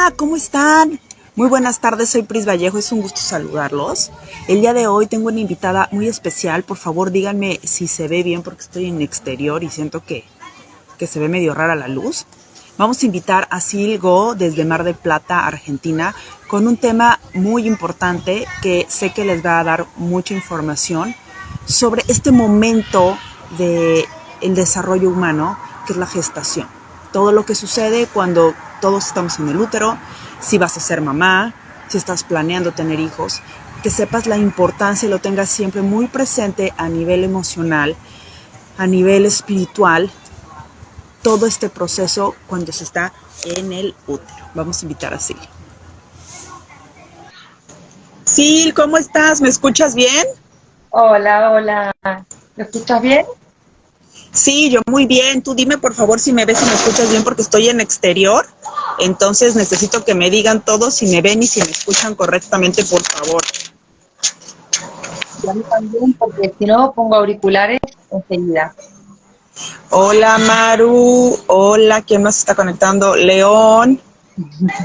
Hola, ¿cómo están? Muy buenas tardes, soy Pris Vallejo, es un gusto saludarlos. El día de hoy tengo una invitada muy especial, por favor díganme si se ve bien porque estoy en exterior y siento que se ve medio rara la luz. Vamos a invitar a Sil Go desde Mar del Plata, Argentina, con un tema muy importante que sé que les va a dar mucha información sobre este momento del desarrollo humano, que es la gestación. Todo lo que sucede cuando todos estamos en el útero, si vas a ser mamá, si estás planeando tener hijos, que sepas la importancia y lo tengas siempre muy presente a nivel emocional, a nivel espiritual, todo este proceso cuando se está en el útero. Vamos a invitar a Sil. Sil, ¿cómo estás? ¿Me escuchas bien? Hola, hola. ¿Me escuchas bien? Sí, yo muy bien. Tú dime por favor si me ves y me escuchas bien porque estoy en exterior. Entonces necesito que me digan todos si me ven y si me escuchan correctamente, por favor. Y a mí también, porque si no pongo auriculares enseguida. Hola Maru, hola, ¿quién más está conectando? León,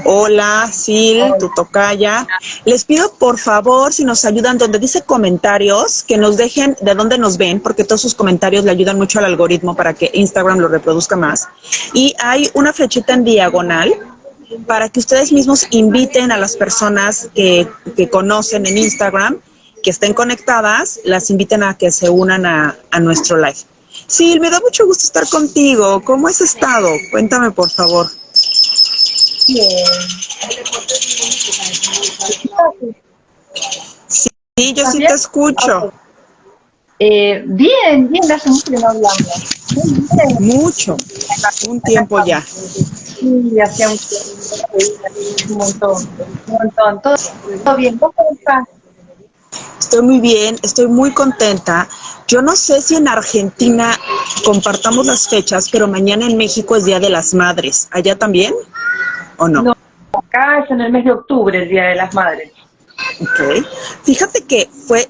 hola Sil, Hola. tu tocaya. Les pido por favor si nos ayudan donde dice comentarios, que nos dejen de dónde nos ven, porque todos sus comentarios le ayudan mucho al algoritmo para que Instagram lo reproduzca más. Y hay una flechita en diagonal para que ustedes mismos inviten a las personas que conocen en Instagram, que estén conectadas, las inviten a que se unan a nuestro live. Sí, me da mucho gusto estar contigo. ¿Cómo has estado? Cuéntame, por favor. Bien. Sí, yo ¿Estás sí bien? te escucho. Ok. Bien, bien, hace mucho que no hablamos. Muy bien. Mucho. Un Acá tiempo estamos. ya. Sí, hacía un montón, un montón. Todo bien. ¿Vos cómo estás? Estoy muy bien, estoy muy contenta. Yo no sé si en Argentina compartamos las fechas, pero mañana en México es Día de las Madres. ¿Allá también o no? No, acá es en el mes de octubre, el Día de las Madres. Ok. Fíjate que fue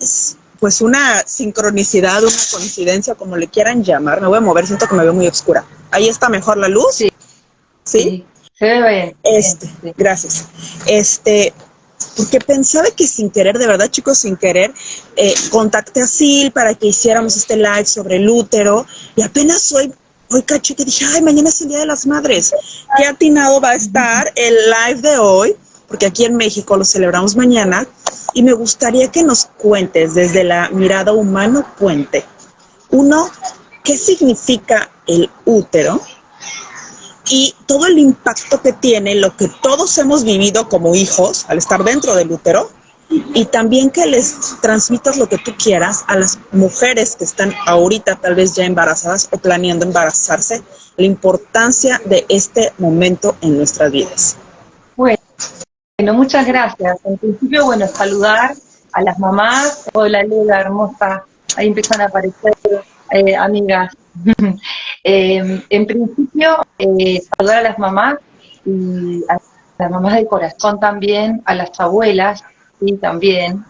pues una sincronicidad, una coincidencia, como le quieran llamar. Me voy a mover, siento que me veo muy oscura. Ahí está mejor la luz, Sí, ¿sí? sí. Se ve bien, bien, sí. Gracias. Porque pensaba que sin querer, de verdad chicos, sin querer, contacté a Sil para que hiciéramos este live sobre el útero y apenas hoy caché que dije, ay, mañana es el Día de las Madres. Qué atinado va a estar el live de hoy, porque aquí en México lo celebramos mañana y me gustaría que nos cuentes desde la mirada humano puente. Uno, ¿qué significa el útero? Y todo el impacto que tiene lo que todos hemos vivido como hijos al estar dentro del útero y también que les transmitas lo que tú quieras a las mujeres que están ahorita tal vez ya embarazadas o planeando embarazarse, la importancia de este momento en nuestras vidas. Bueno, muchas gracias. En principio, bueno, saludar a las mamás. Hola, Lula, hermosa. Ahí empiezan a aparecer amigas. En principio, saludar a las mamás y a las mamás del corazón también, a las abuelas, sí, también.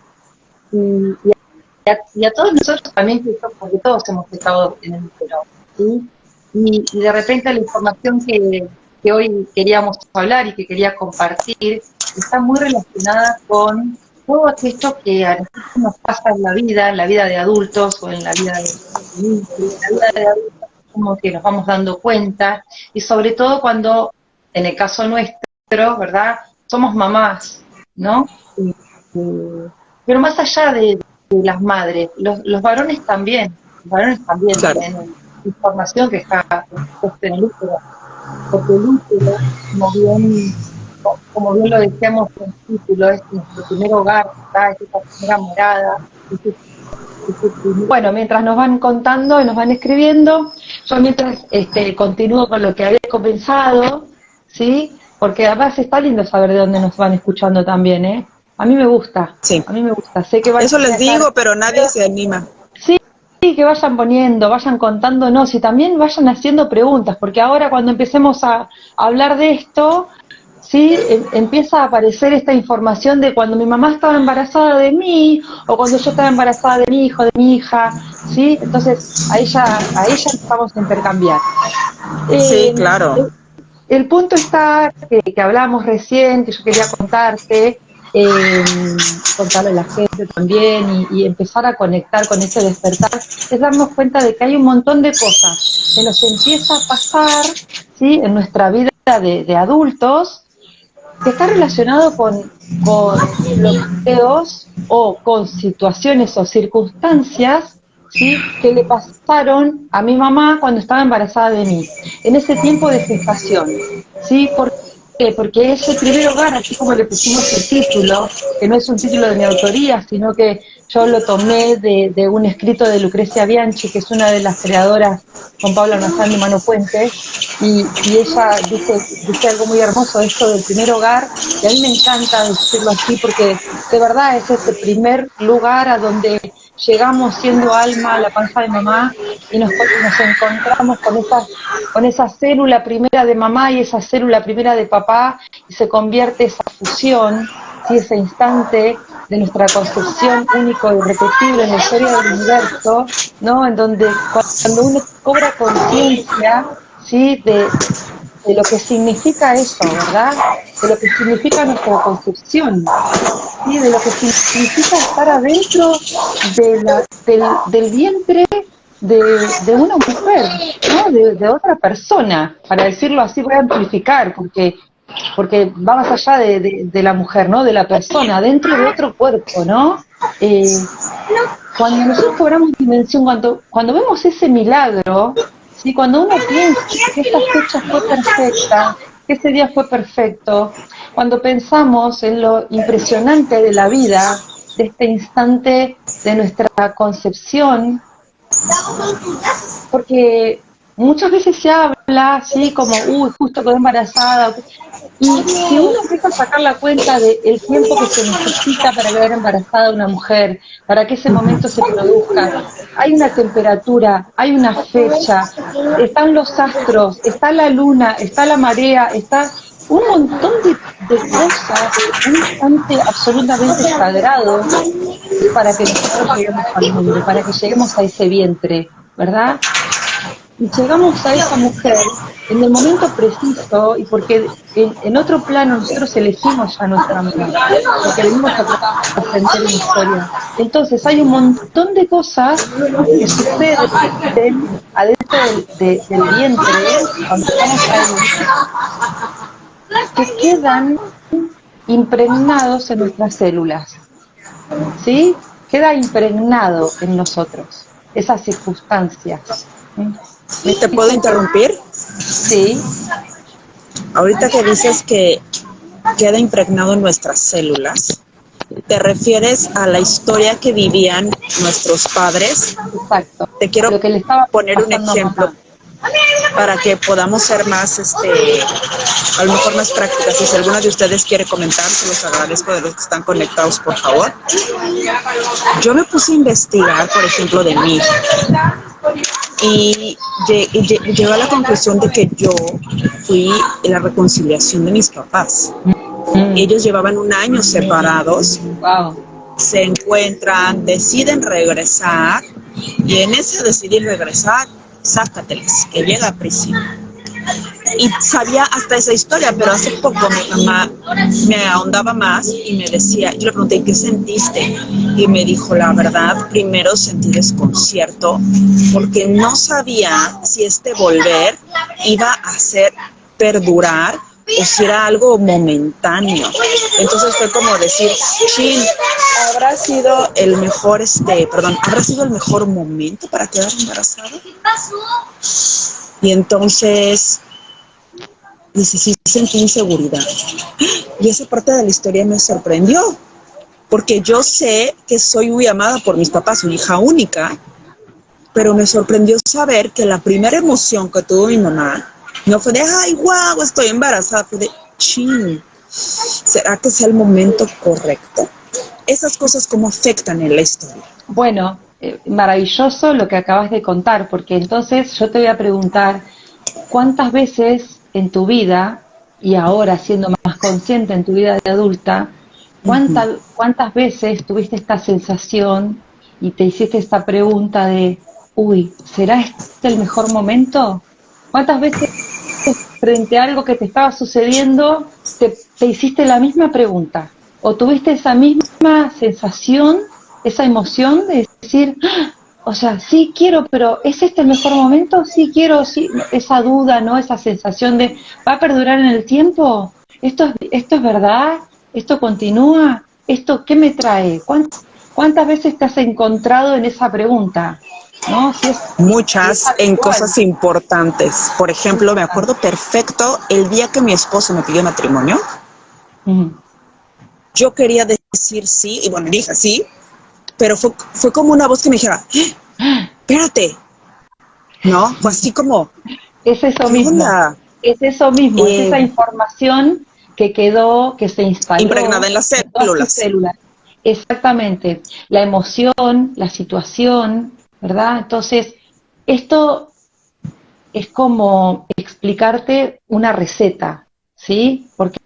Y a todos nosotros también, porque todos hemos estado en el útero, ¿sí? Y de repente la información que hoy queríamos hablar y que quería compartir está muy relacionada con todo aquello que a nosotros nos pasa en la vida de adultos o en la vida de niños, en la vida de adultos, como que nos vamos dando cuenta, y sobre todo cuando, en el caso nuestro, ¿verdad? Somos mamás, ¿no? Pero más allá de las madres, los varones también Claro. tienen información que está puesta en el útero, porque el útero, como bien lo decíamos en el título, es nuestro primer hogar, ¿verdad? Es esa primera morada, bueno, mientras nos van contando y nos van escribiendo, yo mientras continúo con lo que había comenzado, ¿sí? Porque además está lindo saber de dónde nos van escuchando también, ¿eh? Sí, A mí me gusta, sé que van eso a les estar, digo, pero nadie se anima. sí, sí, que vayan poniendo, vayan contándonos y también vayan haciendo preguntas, porque ahora cuando empecemos a hablar de esto, sí, empieza a aparecer esta información de cuando mi mamá estaba embarazada de mí, o cuando yo estaba embarazada de mi hijo, de mi hija, sí, entonces ahí ya empezamos a intercambiar. Sí, Eh, claro. el punto está que hablamos recién, que yo quería contarte, contarle a la gente también y empezar a conectar con ese despertar, es darnos cuenta de que hay un montón de cosas que nos empieza a pasar, ¿sí?, en nuestra vida de adultos, que está relacionado con bloqueos o con situaciones o circunstancias, ¿sí?, que le pasaron a mi mamá cuando estaba embarazada de mí, en ese tiempo de gestación. ¿Sí? ¿Por qué? Porque es el primer hogar, así como le pusimos el título, que no es un título de mi autoría, sino que yo lo tomé de un escrito de Lucrecia Bianchi, que es una de las creadoras con Pablo Almazán de Mano Puente, y ella dice algo muy hermoso, esto del primer hogar, y a mí me encanta decirlo así, porque de verdad es ese primer lugar a donde llegamos siendo alma a la panza de mamá y nos encontramos con esa célula primera de mamá y esa célula primera de papá, y se convierte esa fusión, ¿sí?, ese instante de nuestra concepción único y irrepetible en la historia del universo, ¿no?, en donde cuando uno cobra conciencia, ¿sí?, de lo que significa eso, ¿verdad?, de lo que significa nuestra concepción, ¿sí?, de lo que significa estar adentro del vientre de una mujer, ¿no?, de otra persona, para decirlo así. Voy a amplificar, porque va más allá de la mujer, ¿no?, de la persona, dentro de otro cuerpo, ¿no? Cuando nosotros cobramos dimensión, cuando vemos ese milagro, ¿sí?, cuando uno piensa que esta fecha fue perfecta, que ese día fue perfecto, cuando pensamos en lo impresionante de la vida, de este instante de nuestra concepción, porque muchas veces se habla así como, uy, justo quedó embarazada, y si uno empieza a sacar la cuenta del tiempo que se necesita para quedar embarazada una mujer, para que ese momento se produzca, hay una temperatura, hay una fecha, están los astros, está la luna, está la marea, está un montón de cosas, un instante absolutamente sagrado para que nosotros lleguemos al mundo, para que lleguemos a ese vientre, ¿verdad? Y llegamos a esa mujer en el momento preciso, y porque en otro plano nosotros elegimos ya nuestra mamá, porque venimos a trascender una historia. Entonces hay un montón de cosas que suceden adentro del vientre, cuando estamos ahí, que quedan impregnados en nuestras células, ¿sí? Queda impregnado en nosotros, esas circunstancias. ¿Te puedo interrumpir? Sí. Ahorita que dices que queda impregnado en nuestras células, ¿te refieres a la historia que vivían nuestros padres? Exacto. Te quiero Lo que le estaba poner un pasando a ejemplo mamá. para que podamos ser más, a lo mejor más prácticas. Y si alguno de ustedes quiere comentar, se los agradezco, de los que están conectados, por favor. Yo me puse a investigar, por ejemplo, de mí, y llegué a la conclusión de que yo fui la reconciliación de mis papás. Ellos llevaban un año separados. Wow. Se encuentran, deciden regresar, y en ese decidir regresar, sácateles, que llega Priscila. Y sabía hasta esa historia, pero hace poco mi mamá me ahondaba más y me decía, yo le pregunté, ¿qué sentiste? Y me dijo, la verdad, primero sentí desconcierto, porque no sabía si este volver iba a hacer perdurar o si era algo momentáneo. Entonces fue como decir, chin, habrá sido el mejor, habrá sido el mejor momento para quedar embarazada. Y entonces sí sentí inseguridad. Y esa parte de la historia me sorprendió, porque yo sé que soy muy amada por mis papás, soy hija única, pero me sorprendió saber que la primera emoción que tuvo mi mamá no fue de, ay, guau, estoy embarazada, fue de, chin, ¿será que sea el momento correcto? Esas cosas, ¿cómo afectan en la historia? Bueno, maravilloso lo que acabas de contar, porque entonces yo te voy a preguntar, ¿cuántas veces en tu vida, y ahora siendo más consciente en tu vida de adulta, cuántas veces tuviste esta sensación y te hiciste esta pregunta de, uy, ¿será este el mejor momento? ¿Cuántas veces frente a algo que te estaba sucediendo, te hiciste la misma pregunta, o tuviste esa misma sensación, esa emoción de decir, "Ah, o sea, sí quiero, pero ¿es este el mejor momento? Sí quiero, sí", esa duda, ¿no? Esa sensación de, ¿va a perdurar en el tiempo? Esto es verdad? ¿Esto continúa? ¿Esto qué me trae? ¿Cuántas veces te has encontrado en esa pregunta? ¿No? Si es Muchas en habitual. cosas importantes. Por ejemplo, me acuerdo perfecto el día que mi esposo me pidió matrimonio. Ujú. Yo quería decir sí, y bueno, dije sí, pero fue como una voz que me dijera, espérate, ¿no? Fue así como, Es eso ¿qué mismo, onda? es eso mismo, es Eh, esa información que quedó, que se Impregnada instaló en las en todas tus células. células. Exactamente, la emoción, la situación, ¿verdad? Entonces, esto es como explicarte una receta, ¿sí? Porque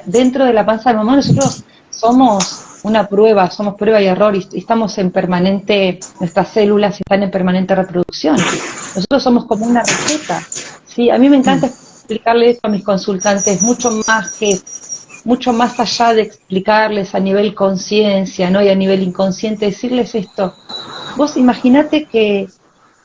dentro de la panza de mamá nosotros somos una prueba, somos prueba y error y estamos en permanente, nuestras células están en permanente reproducción. Nosotros somos como una receta, ¿sí? A mí me encanta explicarle esto a mis consultantes, mucho más allá de explicarles a nivel conciencia, ¿no? Y a nivel inconsciente, decirles esto. Vos imaginate que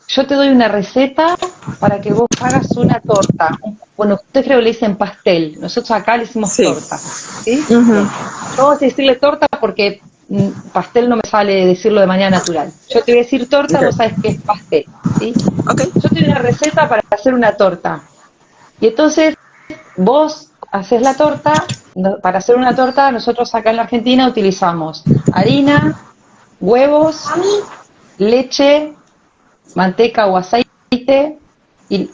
yo te doy una receta para que vos hagas una torta. Bueno, ustedes creo que le dicen pastel. Nosotros acá le decimos Sí. torta. ¿Sí? Uh-huh. Bien. Yo voy a decirle torta porque pastel no me sale decirlo de manera natural. Yo te voy a decir torta, Okay. vos sabés que es pastel. ¿Sí? Ok. Yo te doy una receta para hacer una torta. Y entonces vos haces la torta. Para hacer una torta, nosotros acá en la Argentina utilizamos harina, huevos, leche, manteca o aceite y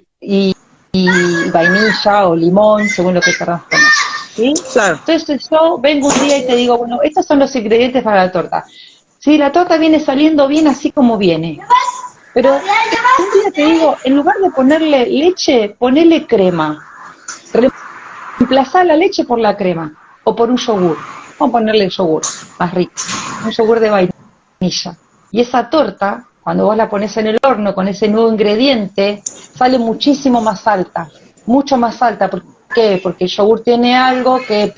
vainilla o limón, según lo que querrás poner. ¿Sí? Claro. Entonces yo vengo un día y te digo, bueno, estos son los ingredientes para la torta. Sí, la torta viene saliendo bien así como viene. Pero un día te digo, en lugar de ponerle leche, ponele crema. Reemplazar la leche por la crema o por un yogur. Vamos a ponerle yogur, más rico. Un yogur de vainilla. Y esa torta, cuando vos la pones en el horno con ese nuevo ingrediente, sale muchísimo más alta. Mucho más alta. ¿Por qué? Porque el yogur tiene algo que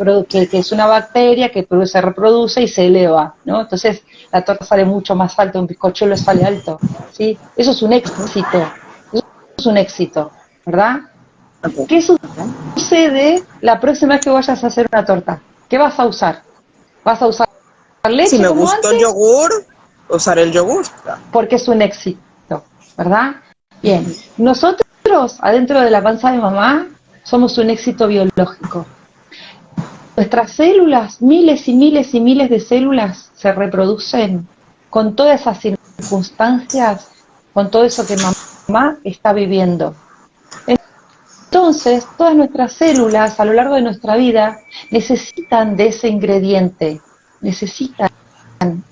es una bacteria que se reproduce y se eleva, ¿no? Entonces la torta sale mucho más alta, un bizcochuelo sale alto. ¿Sí? Eso es un éxito. Eso es un éxito, ¿verdad? Okay. ¿Qué Okay. sucede la próxima vez que vayas a hacer una torta? ¿Qué vas a usar? ¿Vas a usar Si leche me como gustó el antes? yogur, usaré el yogur. Porque es un éxito, ¿verdad? Bien, nosotros adentro de la panza de mamá somos un éxito biológico. Nuestras células, miles y miles y miles de células se reproducen con todas esas circunstancias, con todo eso que mamá está viviendo. Entonces, todas nuestras células a lo largo de nuestra vida necesitan de ese ingrediente, necesitan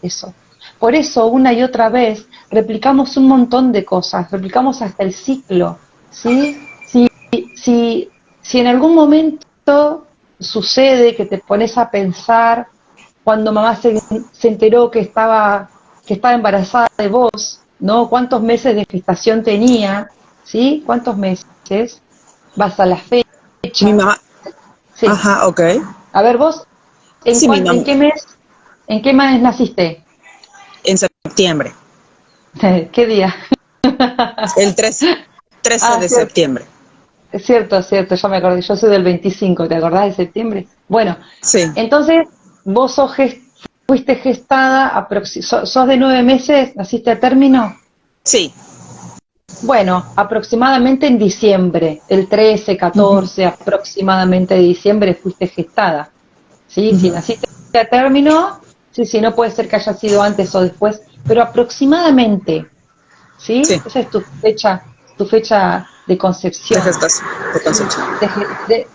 eso. Por eso, una y otra vez, replicamos un montón de cosas, replicamos hasta el ciclo, ¿sí? Si en algún momento sucede que te pones a pensar cuando mamá se enteró que estaba embarazada de vos, ¿no? ¿Cuántos meses de gestación tenía? ¿Sí? ¿Cuántos meses? Vas a la Mi fecha. mamá. Sí. Ajá, ok. A ver, vos, Sí, mi mamá. ¿en qué mes naciste? En septiembre. ¿Qué día? El 13 Ah, de cierto, septiembre. cierto, yo me acordé, yo soy del 25, ¿te acordás de septiembre? Bueno, Sí. entonces vos fuiste gestada, sos de 9 meses, naciste a término. Sí. Bueno, aproximadamente en diciembre, el 13, Uh-huh. 14, aproximadamente de diciembre fuiste gestada. ¿Sí? Si Uh-huh. naciste a término, sí, sí, no puede ser que haya sido antes o después, pero aproximadamente, ¿sí? Sí. Esa es tu fecha de De concepción, gestación, de ¿sí? concepción.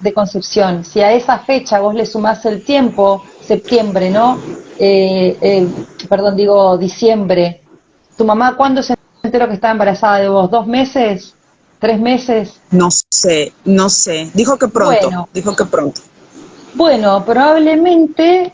De concepción. Si a esa fecha vos le sumás el tiempo, septiembre, ¿no? Perdón, digo diciembre. ¿Tu mamá cuándo se enteró que estaba embarazada de vos? ¿2 meses? ¿3 meses? No sé, no sé. Dijo que pronto, Bueno, dijo que pronto. Bueno, probablemente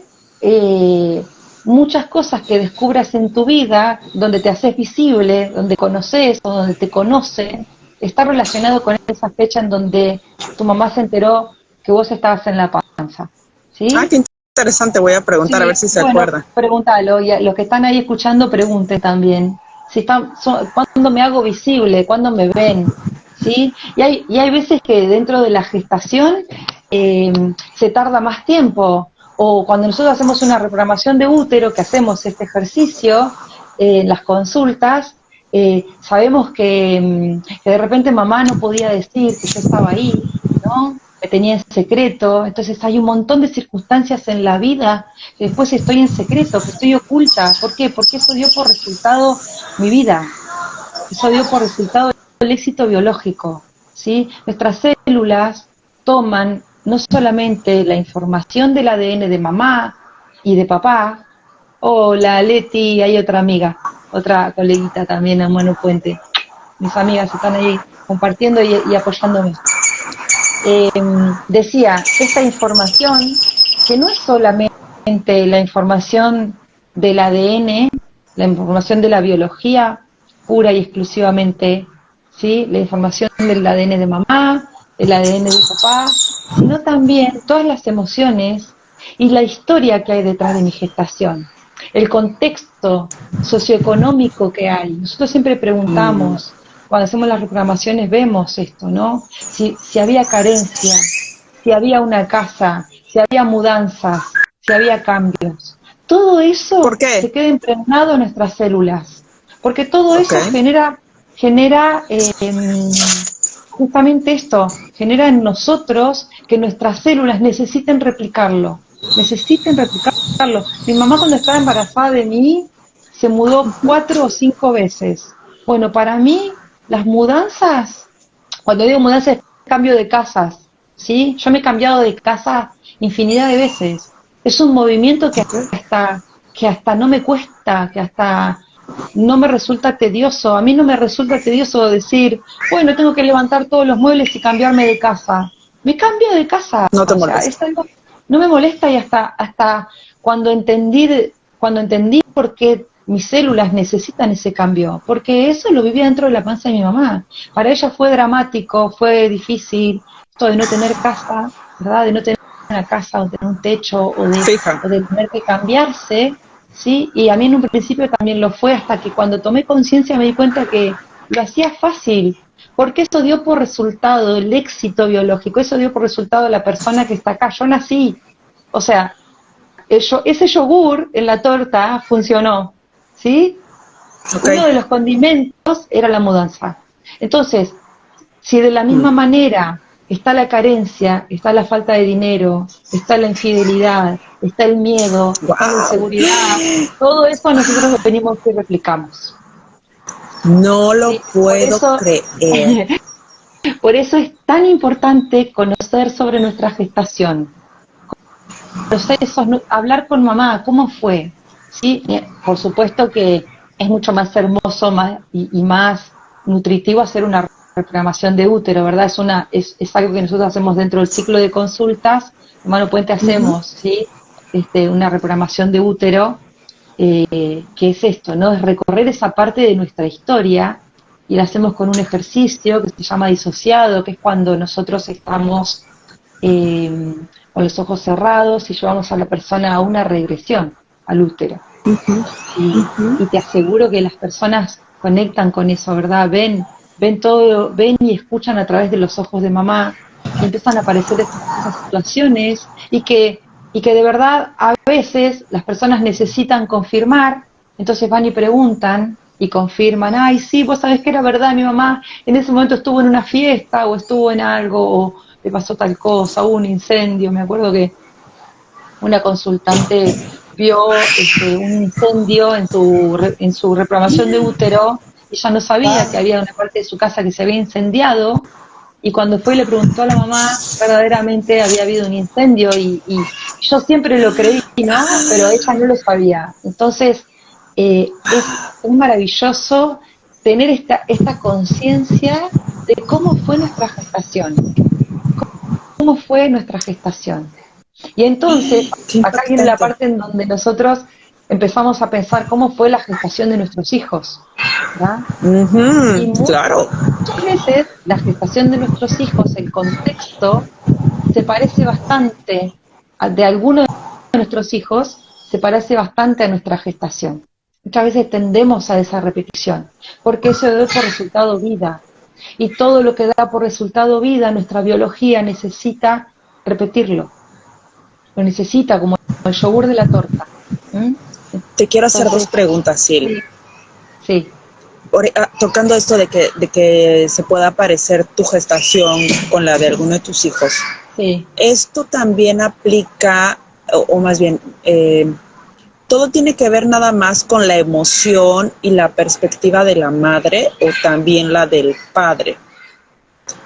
muchas cosas que descubras en tu vida, donde te haces visible, donde conoces o donde te conocen, está relacionado con esa fecha en donde tu mamá se enteró que vos estabas en la panza, Ah, ¿sí? qué interesante, voy a preguntar a ver Sí, si se bueno, acuerda. pregúntalo, y a los que están ahí escuchando, pregunten también. Si están, ¿cuándo me hago visible? ¿Cuándo me ven? ¿Sí? Y hay veces que dentro de la gestación eh, se tarda más tiempo. O cuando nosotros hacemos una reprogramación de útero, que hacemos este ejercicio en las consultas, sabemos que de repente mamá no podía decir que yo estaba ahí, ¿no? Me tenía en secreto. Entonces hay un montón de circunstancias en la vida que después estoy en secreto, que estoy oculta. ¿Por qué? Porque eso dio por resultado mi vida, eso dio por resultado el éxito biológico, ¿sí? Nuestras células toman no solamente la información del ADN de mamá y de papá. Hola Leti, hay otra amiga, otra coleguita también en Mano Puente. Mis amigas están ahí compartiendo y apoyándome. Decía, esta información, que no es solamente la información del ADN, la información de la biología pura y exclusivamente, ¿sí? La información del ADN de mamá, el ADN de papá, sino también todas las emociones y la historia que hay detrás de mi gestación, el contexto socioeconómico que hay. Nosotros siempre Mm, preguntamos, cuando hacemos las reprogramaciones vemos esto, ¿no? Si había carencia, si había una casa, si había mudanzas, si había cambios. Todo ¿Por eso qué? se queda impregnado en nuestras células, porque todo Ok. eso genera justamente esto, genera en nosotros que nuestras células necesiten replicarlo. Mi mamá cuando estaba embarazada de mí se mudó 4 o 5 veces. Bueno, para mí las mudanzas, cuando digo mudanzas es cambio de casas, ¿sí? Yo me he cambiado de casa infinidad de veces. Es un movimiento Ok. que hasta no me cuesta, que hasta no me resulta tedioso. A mí no me resulta tedioso decir, bueno, tengo que levantar todos los muebles y cambiarme de casa. Me cambio de casa, No te o sea, molesta. es algo, no me molesta y hasta cuando entendí por qué mis células necesitan ese cambio, porque eso lo vivía dentro de la panza de mi mamá. Para ella fue dramático, fue difícil, esto de no tener casa, ¿verdad? De no tener una casa o tener un techo Fija. o de tener que cambiarse, ¿sí? Y a mí en un principio también lo fue, hasta que cuando tomé conciencia me di cuenta que lo hacía fácil, porque eso dio por resultado el éxito biológico, eso dio por resultado la persona que está acá. Yo nací, o sea, ese yogur en la torta funcionó, ¿sí? Ok. Uno de los condimentos era la mudanza. Entonces, si de la Mm. misma manera está la carencia, está la falta de dinero, está la infidelidad, está el miedo, está la Wow. inseguridad, todo eso nosotros lo venimos y replicamos. No lo ¿Sí? Por puedo eso, creer. por eso es tan importante conocer sobre nuestra gestación, procesos, hablar con mamá, ¿cómo fue? ¿Sí? Por supuesto que es mucho más hermoso y más nutritivo hacer una reprogramación de útero, ¿verdad? Es algo que nosotros hacemos dentro del ciclo de consultas, Hermano Puente Ujú. hacemos, ¿sí? Una reprogramación de útero, que es esto, ¿no? Es recorrer esa parte de nuestra historia y la hacemos con un ejercicio que se llama disociado, que es cuando nosotros estamos eh, con los ojos cerrados y llevamos a la persona a una regresión al útero. Y te aseguro que las personas conectan con eso, ¿verdad? Ven todo, ven y escuchan a través de los ojos de mamá y empiezan a aparecer esas situaciones y que de verdad a veces las personas necesitan confirmar, entonces van y preguntan y confirman, ay, sí, vos sabés que era verdad, mi mamá en ese momento estuvo en una fiesta o estuvo en algo o le pasó tal cosa, hubo un incendio. Me acuerdo que una consultante vio un incendio en su reprogramación de útero y ella no sabía que había una parte de su casa que se había incendiado, y cuando fue y le preguntó a la mamá, verdaderamente había habido un incendio y yo siempre lo creí, ¿no? Pero ella no lo sabía. Entonces, es maravilloso tener esta conciencia de cómo fue nuestra gestación, cómo fue nuestra gestación. Y entonces, Qué acá viene la impactante. parte en donde nosotros empezamos a pensar cómo fue la gestación de nuestros hijos, ¿verdad? Y Claro. muchas veces la gestación de nuestros hijos, el contexto, se parece bastante, de algunos de nuestros hijos, se parece bastante a nuestra gestación. Muchas veces tendemos a esa repetición, porque eso da por resultado vida. Y todo lo que da por resultado vida, nuestra biología necesita repetirlo. Lo necesita como el yogur de la torta. ¿Mm? Te quiero hacer dos Entonces, preguntas, Sil. sí, sí, Tocando esto de que se pueda parecer tu gestación con la de alguno de tus hijos. sí. Esto también aplica, o más bien, todo tiene que ver nada más con la emoción y la perspectiva de la madre o también la del padre.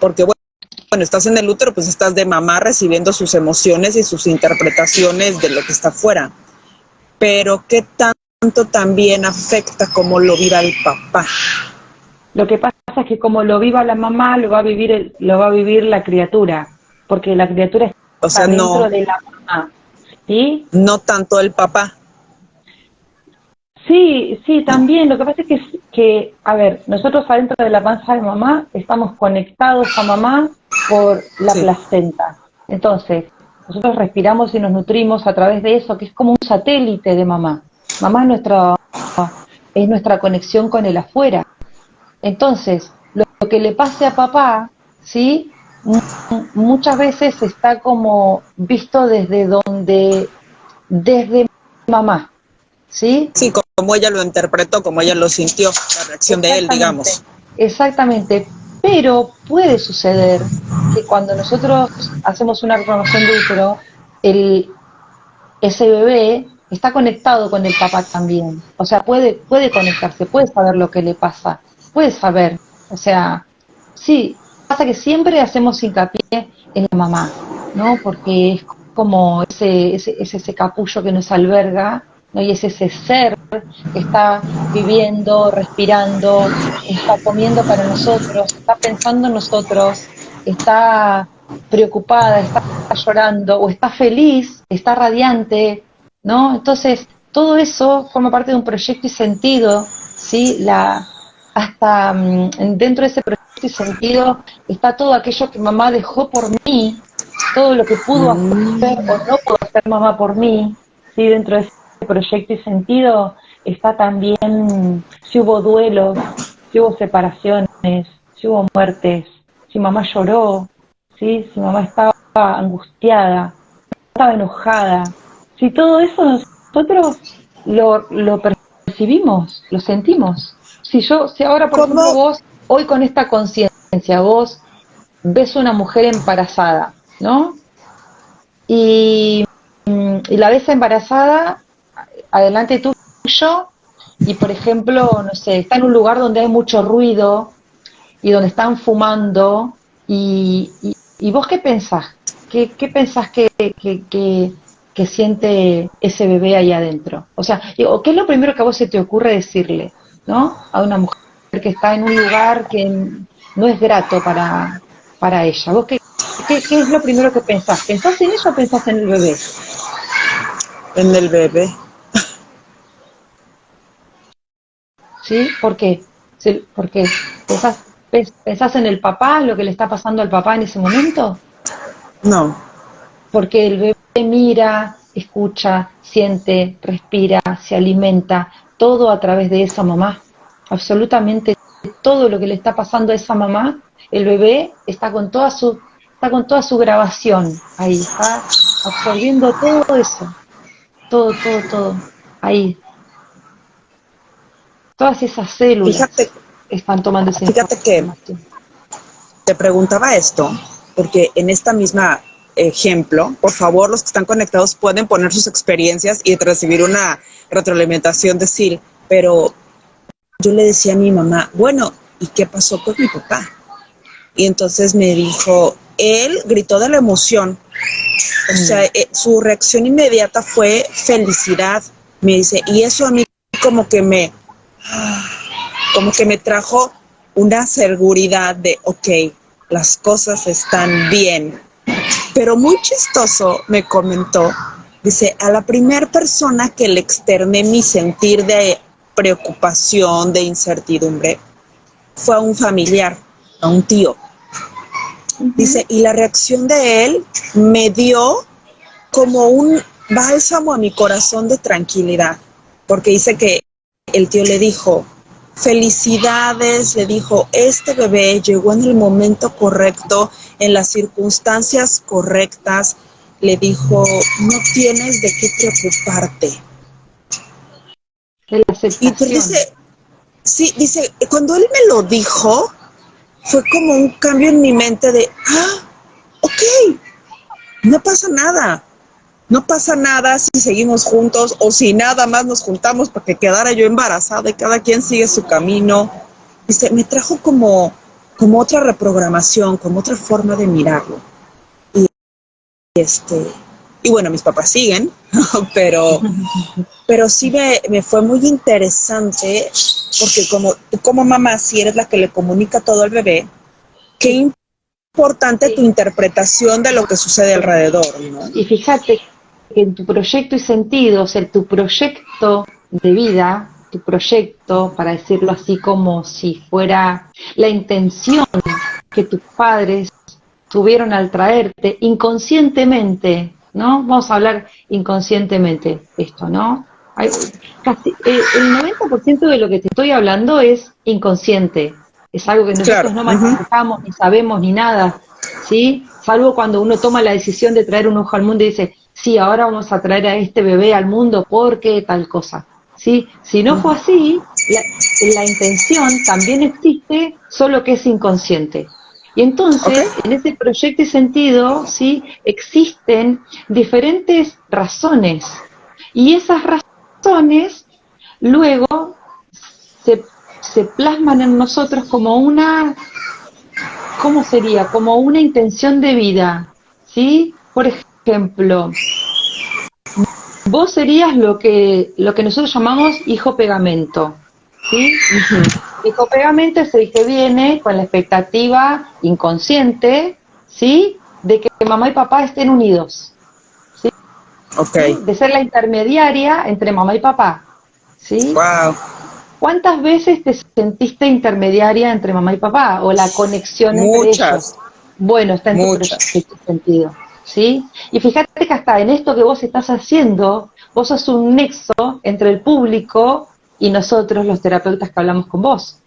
Porque bueno, estás en el útero, pues estás de mamá recibiendo sus emociones y sus interpretaciones de lo que está afuera. Pero ¿qué tanto también afecta cómo lo viva el papá? Lo que pasa es que como lo viva la mamá, lo va a vivir la criatura, porque la criatura O está sea, dentro no, de la mamá. ¿Sí? no tanto el papá. Sí, sí, también. Lo que pasa es a ver, nosotros adentro de la panza de mamá estamos conectados a mamá por la Sí. placenta. Entonces, nosotros respiramos y nos nutrimos a través de eso, que es como un satélite de mamá. Mamá es nuestra conexión con el afuera. Entonces, lo que le pase a papá, ¿sí? Muchas veces está como visto desde mamá, ¿sí? Sí, como ella lo interpretó, como ella lo sintió, la reacción de él, Exactamente, digamos. exactamente. Pero puede suceder que cuando nosotros hacemos una reclamación de útero, el, ese bebé está conectado con el papá también. O sea, puede conectarse, puede saber lo que le pasa, puede saber. O sea, sí, pasa que siempre hacemos hincapié en la mamá, ¿no? Porque es como ese capullo que nos alberga, ¿no? Y es ese ser que está viviendo, respirando, está comiendo para nosotros, está pensando en nosotros, está preocupada, está llorando o está feliz, está radiante, ¿no? Entonces, todo eso forma parte de un proyecto y sentido, ¿sí? Hasta dentro de ese proyecto y sentido está todo aquello que mamá dejó por mí, todo lo que pudo hacer o no pudo hacer mamá por mí, ¿sí? Dentro de ese proyecto y sentido está también si hubo duelos, si hubo separaciones, si hubo muertes, si mamá lloró, ¿sí? Si mamá estaba angustiada, estaba enojada. Si todo eso nosotros lo percibimos, lo sentimos. Si ahora, por ejemplo, ¿Cómo? vos, hoy con esta conciencia, vos ves una mujer embarazada, ¿no? Y, y la ves embarazada, adelante tuyo, y por ejemplo, no sé, está en un lugar donde hay mucho ruido y donde están fumando, y vos qué pensás, qué pensás que siente ese bebé ahí adentro. O sea, digo, ¿qué es lo primero que a vos se te ocurre decirle, ¿no? A una mujer que está en un lugar que no es grato para ella. ¿Vos qué es lo primero que pensás? ¿Pensás en eso o pensás en el bebé? En el bebé. ¿Sí? ¿Por qué? ¿Sí? ¿Por qué? ¿Pensás en el papá, lo que le está pasando al papá en ese momento? No. Porque el bebé mira, escucha, siente, respira, se alimenta, todo a través de esa mamá. Absolutamente todo lo que le está pasando a esa mamá, el bebé está con toda su grabación ahí, está absorbiendo todo eso, todo, ahí. Todas esas Fíjate, células están tomando esa fíjate que información. te preguntaba esto, porque en esta misma ejemplo, por favor, los que están conectados pueden poner sus experiencias y recibir una retroalimentación de Sil, pero yo le decía a mi mamá, bueno, ¿y qué pasó con mi papá? Y entonces me dijo, él gritó de la emoción, o sea, su reacción inmediata fue felicidad, me dice, y eso a mí como que me, como que me trajo una seguridad de, ok, las cosas están bien. Pero muy chistoso me comentó Dice, a la primera persona que le externé mi sentir de preocupación, de incertidumbre, fue a un familiar, a un tío. Dice, y la reacción de él me dio como un bálsamo a mi corazón de tranquilidad, porque dice que el tío le dijo, felicidades, le dijo, este bebé llegó en el momento correcto, en las circunstancias correctas, le dijo, no tienes de qué preocuparte. De la Y pues aceptación. dice, sí, dice, cuando él me lo dijo, fue como un cambio en mi mente de, ok, no pasa nada. No pasa nada si seguimos juntos o si nada más nos juntamos para que quedara yo embarazada y cada quien sigue su camino. Dice, me trajo como otra reprogramación, como otra forma de mirarlo. Y y bueno, mis papás siguen, pero sí me fue muy interesante porque como tú como mamá, si eres la que le comunica todo al bebé, qué importante tu interpretación de lo que sucede alrededor, ¿no? Y fíjate que en tu proyecto y sentido, o sea, tu proyecto de vida, tu proyecto, para decirlo así como si fuera la intención que tus padres tuvieron al traerte inconscientemente, ¿no? Vamos a hablar inconscientemente esto, ¿no? El 90% de lo que te estoy hablando es inconsciente, es algo que Claro. nosotros no manejamos, ni sabemos, ni nada, ¿sí? Salvo cuando uno toma la decisión de traer un ojo al mundo y dice, sí, ahora vamos a traer a este bebé al mundo porque tal cosa, ¿sí? Si no fue así, la intención también existe, solo que es inconsciente. Y entonces, ¿Ok? en ese proyecto y sentido, ¿sí? Existen diferentes razones. Y esas razones luego se plasman en nosotros como una, ¿cómo sería? Como una intención de vida, ¿sí? Por ejemplo, vos serías lo que nosotros llamamos hijo pegamento, ¿sí? Hijo pegamento es el que viene con la expectativa inconsciente, ¿sí? De que mamá y papá estén unidos, ¿sí? Ok. De ser la intermediaria entre mamá y papá, ¿sí? Wow. ¿Cuántas veces te sentiste intermediaria entre mamá y papá o la conexión entre ellos? Muchas, Bueno, está en tu muchas. proyecto sentido, ¿sí? Y fíjate que hasta en esto que vos estás haciendo, vos sos un nexo entre el público y nosotros, los terapeutas que hablamos con vos.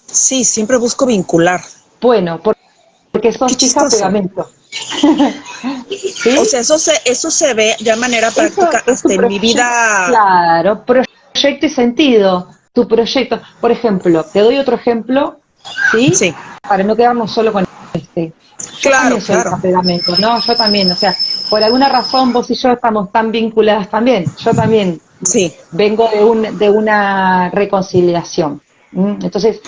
Sí, siempre busco vincular. Bueno, porque Qué sos hija chistoso. pegamento, O ¿sí? sea, eso se ve ya de manera Eso práctica es tu hasta en mi proyecto, vida. claro, proyecto y sentido, tu proyecto. Por ejemplo, te doy otro ejemplo, ¿sí? Sí, Para no quedarnos solo con este. Yo claro, también soy claro. hija pegamento, ¿no? Yo también, o sea, por alguna razón vos y yo estamos tan vinculadas también. Yo también Sí, vengo de una reconciliación. Entonces,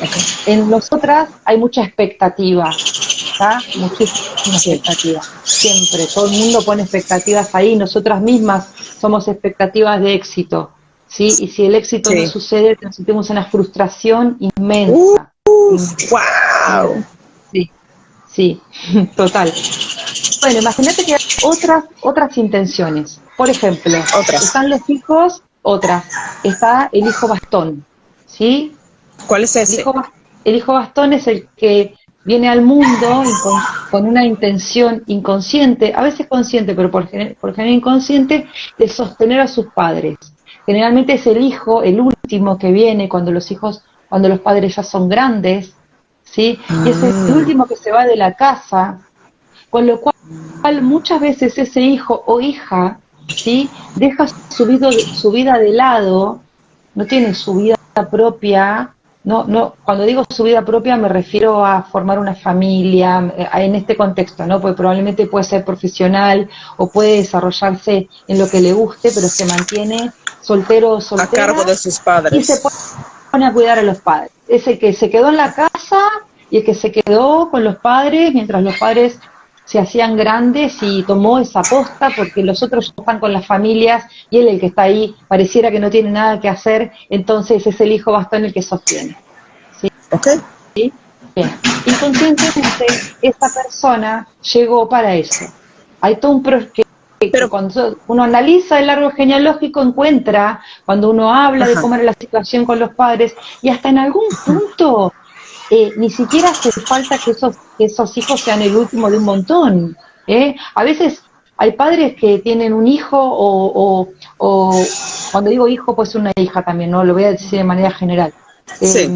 en nosotras hay mucha expectativa, ¿está? Muchísima sí, expectativa. Siempre, todo el mundo pone expectativas ahí, nosotras mismas somos expectativas de éxito, ¿sí? Y si el éxito no sí. sucede, sentimos una frustración inmensa. Wow. Sí, sí, total. Bueno, imagínate que hay otras intenciones. Por ejemplo, Otras. están los hijos, otras. Está el hijo bastón, ¿sí? ¿Cuál es El ese? hijo, el hijo bastón es el que viene al mundo con una intención inconsciente, a veces consciente, pero por general inconsciente, de sostener a sus padres. Generalmente es el hijo, el último que viene cuando los padres ya son grandes, ¿sí? Y es el último que se va de la casa, con lo cual muchas veces ese hijo o hija, ¿sí? Deja su vida de lado, no tiene su vida propia, cuando digo su vida propia me refiero a formar una familia, en este contexto, ¿no? Porque probablemente puede ser profesional o puede desarrollarse en lo que le guste, pero se mantiene soltero o A cargo soltera de sus y se padres. pone a cuidar a los padres. Ese que se quedó en la casa y el que se quedó con los padres mientras los padres se hacían grandes y tomó esa posta porque los otros ya están con las familias y él el que está ahí pareciera que no tiene nada que hacer, entonces es el hijo bastón el que sostiene. ¿Sí? ¿Ok? Bien. Inconscientemente esa persona llegó para eso. Hay todo un proyecto Pero, cuando uno analiza el árbol genealógico encuentra, cuando uno habla de ajá, cómo era la situación con los padres, y hasta en algún punto ni siquiera hace falta que esos hijos sean el último de un montón. A veces hay padres que tienen un hijo o cuando digo hijo, pues una hija también, ¿no? Lo voy a decir de manera general. Eh, sí,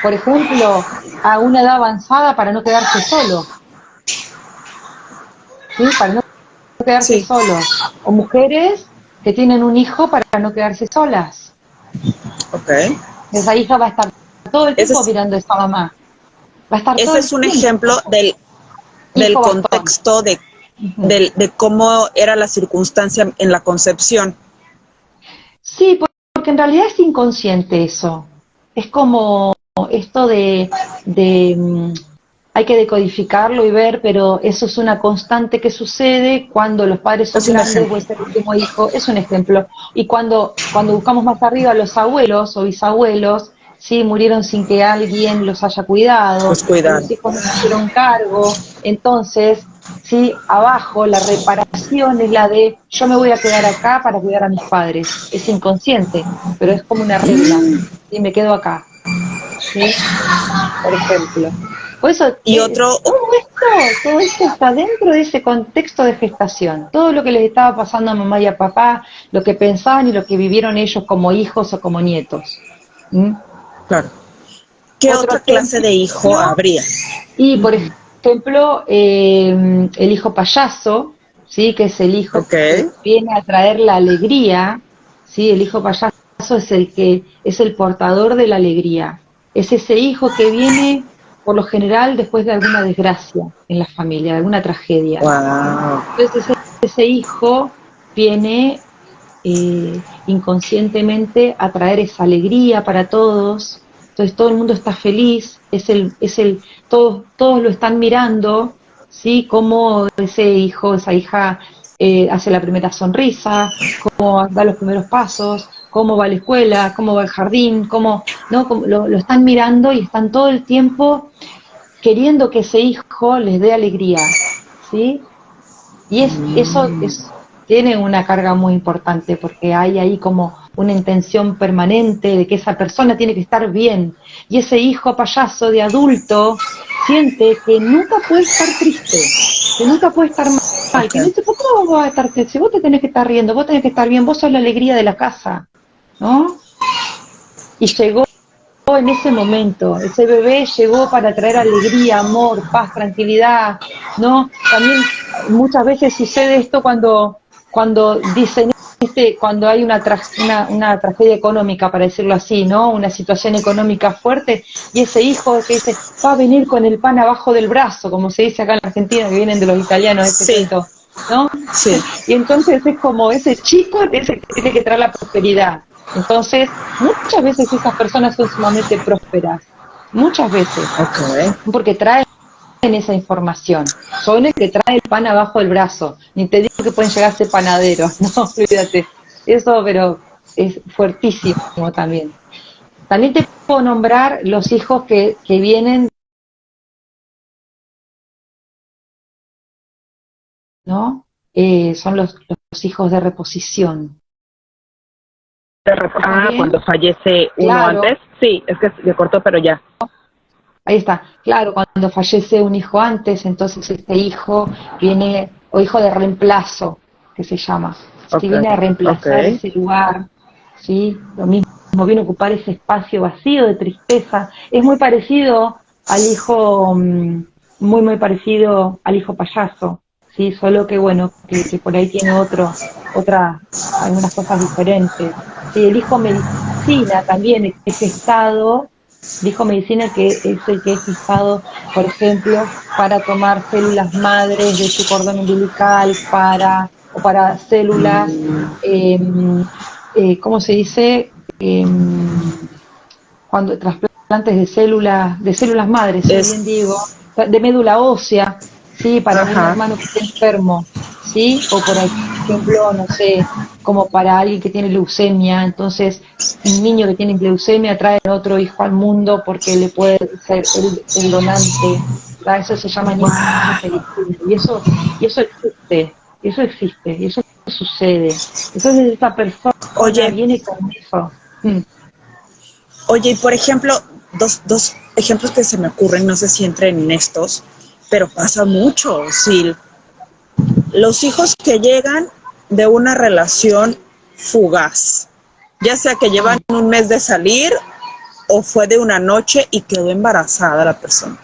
por ejemplo, a una edad avanzada para no quedarse solo, ¿sí? Para no quedarse sí, solos. O mujeres que tienen un hijo para no quedarse solas. ok. Esa hija va a estar todo el Ese tiempo es, mirando a esa mamá. Va a estar todo ese el es un ejemplo tiempo. del Hijo bastón. contexto Ujú. de cómo era la circunstancia en la concepción. Sí, porque en realidad es inconsciente eso. Es como esto de hay que decodificarlo y ver, pero eso es una constante que sucede cuando los padres son Es un grandes o ejemplo. es el último hijo, es un ejemplo. Y cuando buscamos más arriba, los abuelos o bisabuelos, sí, murieron sin que alguien los haya cuidado, Pues o cuidado. los hijos no se hicieron cargo, entonces, sí, abajo la reparación es la de yo me voy a quedar acá para cuidar a mis padres. Es inconsciente, pero es como una regla, y me quedo acá, ¿sí? Por ejemplo. Por eso, Y otro, todo esto está dentro de ese contexto de gestación. Todo lo que les estaba pasando a mamá y a papá, lo que pensaban y lo que vivieron ellos como hijos o como nietos. ¿Mm? claro, ¿qué Otro otra clase ejemplo, de hijo habría? y por ejemplo, el hijo payaso, ¿sí? Que es el hijo Ok, que viene a traer la alegría, ¿sí? El hijo payaso es el que es el portador de la alegría. Es ese hijo que viene, por lo general, después de alguna desgracia en la familia, de alguna tragedia. wow, Entonces ese hijo viene inconscientemente a traer esa alegría para todos. Entonces todo el mundo está feliz, todos lo están mirando, ¿sí? Cómo ese hijo, esa hija hace la primera sonrisa, cómo da los primeros pasos, cómo va a la escuela, cómo va al jardín, ¿no? Lo están mirando y están todo el tiempo queriendo que ese hijo les dé alegría, ¿sí? Y tiene una carga muy importante porque hay ahí como una intención permanente de que esa persona tiene que estar bien. Y ese hijo payaso de adulto siente que nunca puede estar triste, que nunca puede estar mal, ok. que no dice, ¿por qué no vas a estar triste? Si vos te tenés que estar riendo, vos tenés que estar bien, vos sos la alegría de la casa, ¿no? Y llegó en ese momento, ese bebé llegó para traer alegría, amor, paz, tranquilidad, ¿no? También muchas veces sucede esto cuando dicen, cuando hay una tragedia económica, para decirlo así, ¿no? Una situación económica fuerte, y ese hijo que dice, va a venir con el pan abajo del brazo, como se dice acá en Argentina, que vienen de los italianos, este Sí, cuento, ¿no? sí, Y entonces es como ese chico es el que tiene que traer la prosperidad. Entonces, muchas veces esas personas son sumamente prósperas, muchas veces, ok. porque traen esa información. Son el que trae el pan abajo del brazo. Ni te digo que pueden llegar a ser panaderos, no, olvídate. Eso, pero es fuertísimo también. También te puedo nombrar los hijos que vienen, ¿no? Son los hijos de reposición. ¿Está Ah, bien? cuando fallece uno Claro, antes. Sí, es que se cortó, pero ya. ahí está. Claro, cuando fallece un hijo antes, entonces este hijo viene, o hijo de reemplazo, que se llama. Si Ok, viene a ok. reemplazar ese lugar, ¿sí? Lo mismo, viene a ocupar ese espacio vacío de tristeza. Es muy parecido al hijo, muy parecido al hijo payaso, ¿sí? Solo que, bueno, que por ahí tiene algunas cosas diferentes. Sí, el hijo medicina también es gestado, dijo medicina que es el que es gestado, por ejemplo, para tomar células madres de su cordón umbilical, o para células, ¿cómo se dice? Eh, Cuando trasplantes de células madres, sí, Es, bien digo, de médula ósea, sí, para algún ajá. hermano que esté enfermo, sí, o por ejemplo, no sé, como para alguien que tiene leucemia, entonces un niño que tiene leucemia trae otro hijo al mundo porque le puede ser el donante, ¿verdad? Eso se llama niños Wow. medicina, y eso existe, Eso existe, y eso sucede. Entonces esa persona Oye, viene con eso. Mm. oye, y por ejemplo, dos ejemplos que se me ocurren, no sé si entren en estos, pero pasa mucho, Sil. Los hijos que llegan de una relación fugaz, ya sea que llevan un mes de salir o fue de una noche y quedó embarazada la persona.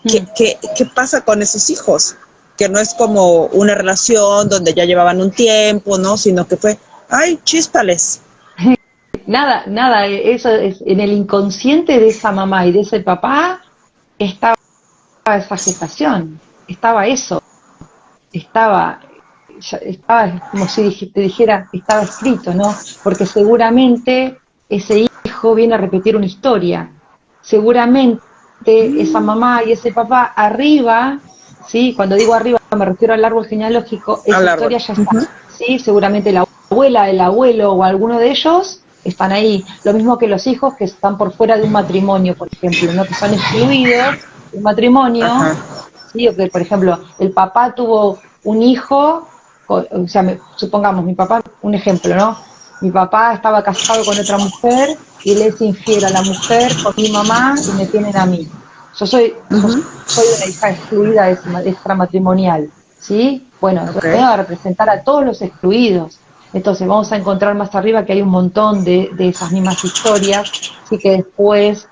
¿Qué, Mm. qué, qué pasa con esos hijos? Que no es como una relación donde ya llevaban un tiempo, ¿no? Sino que fue, ay, chíspales. Nada, nada, eso es en el inconsciente de esa mamá y de ese papá estaba esa gestación, estaba eso, estaba, estaba como si te dijera, estaba escrito, ¿no? Porque seguramente ese hijo viene a repetir una historia, seguramente esa mamá y ese papá arriba, ¿sí? Cuando digo arriba me refiero al árbol genealógico, esa Al árbol. historia ya está, Uh-huh. ¿sí? Seguramente la abuela, el abuelo o alguno de ellos están ahí. Lo mismo que los hijos que están por fuera de un matrimonio, por ejemplo, ¿no? Que son excluidos del matrimonio, Ajá. ¿sí? O que, por ejemplo, el papá tuvo un hijo, o sea, supongamos, mi papá, un ejemplo, ¿no? Mi papá estaba casado con otra mujer y le es infiel a la mujer con mi mamá y me tienen a mí. Yo Uh-huh. soy una hija excluida de extramatrimonial, ¿sí? Bueno, Ok. entonces vengo a representar a todos los excluidos. Entonces vamos a encontrar más arriba que hay un montón de esas mismas historias, sí que después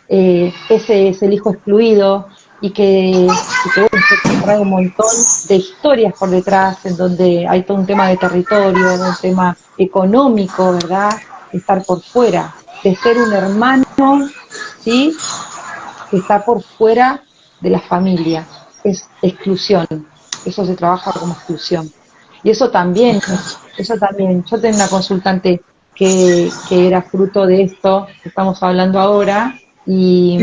ese es el hijo excluido y que bueno, esto trae un montón de historias por detrás, en donde hay todo un tema de territorio, un tema económico, ¿verdad? De estar por fuera, de ser un hermano, ¿sí? Que está por fuera de la familia, es exclusión, eso se trabaja como exclusión. Y eso también, yo tengo una consultante que era fruto de esto que estamos hablando ahora, y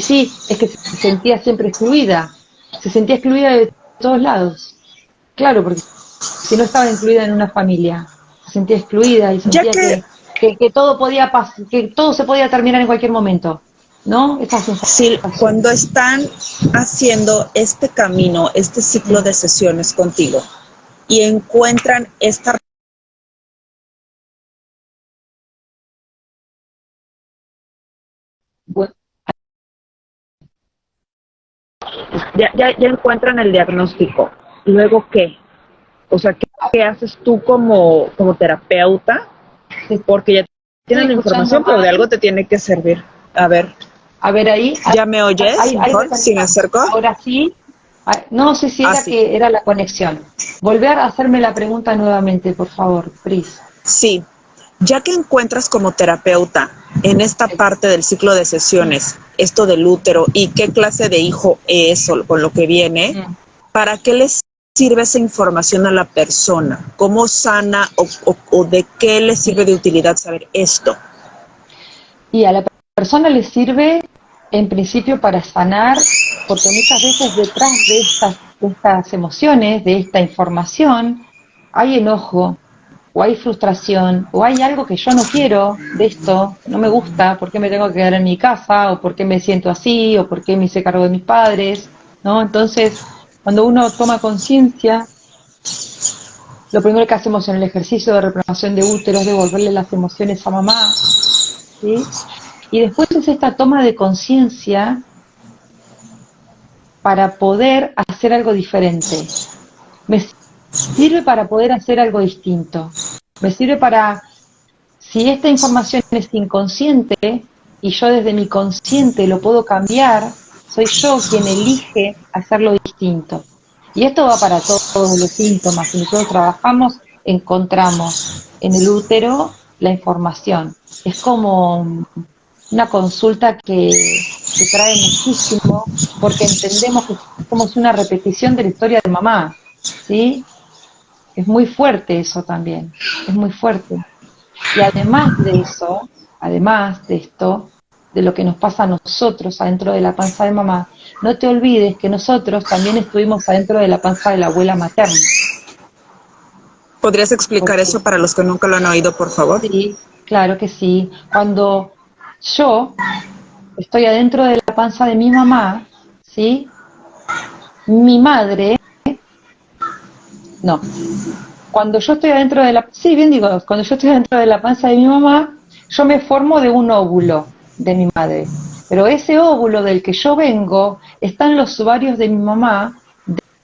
sí, es que se sentía siempre excluida, se sentía excluida de todos lados, claro, porque si no estaba incluida en una familia, se sentía excluida y Ya sentía que que todo podía que todo se podía terminar en cualquier momento, ¿no? Esa si sensación. cuando están haciendo este camino, este ciclo Mm. de sesiones contigo y encuentran esta, Bueno, ya encuentran el diagnóstico, luego qué, o sea, ¿qué haces tú como terapeuta? te Porque ya estoy tienen la escuchando información, pero de mal. algo te tiene que servir. A ver, A ver, ahí, ¿ya me oyes ahí mejor? Si me acerco. ahora sí. No sé si era Así. que era la conexión. Volver a hacerme la pregunta nuevamente, por favor, Pris. Sí, ya que encuentras como terapeuta en esta parte del ciclo de sesiones esto del útero y qué clase de hijo es o con lo que viene, Mm. ¿para qué les sirve esa información a la persona? ¿Cómo sana o de qué le sirve de utilidad saber esto? Y a la persona le sirve en principio para sanar, porque muchas veces detrás de estas emociones, de esta información, hay enojo, o hay frustración, o hay algo que yo no quiero de esto, no me gusta, por qué me tengo que quedar en mi casa, o por qué me siento así, o por qué me hice cargo de mis padres, ¿no? Entonces, cuando uno toma conciencia, lo primero que hacemos en el ejercicio de reprogramación de útero es devolverle las emociones a mamá, ¿sí? Y después es esta toma de conciencia para poder hacer algo diferente. Me sirve para poder hacer algo distinto. Me sirve para, si esta información es inconsciente y yo desde mi consciente lo puedo cambiar, soy yo quien elige hacerlo distinto. Y esto va para todos los síntomas. Si nosotros trabajamos, encontramos en el útero la información. Es como una consulta que trae muchísimo porque entendemos que somos una repetición de la historia de mamá, ¿sí? Es muy fuerte eso también, es muy fuerte. Y además de eso, además de esto, de lo que nos pasa a nosotros adentro de la panza de mamá, no te olvides que nosotros también estuvimos adentro de la panza de la abuela materna. ¿Podrías explicar Porque eso para los que nunca lo han oído, por favor? sí, claro que sí. Cuando yo estoy adentro de la panza de mi mamá, ¿sí? Mi madre No. Cuando yo estoy adentro de la, sí, bien digo, cuando yo estoy adentro de la panza de mi mamá, yo me formo de un óvulo de mi madre. Pero ese óvulo del que yo vengo está en los ovarios de mi mamá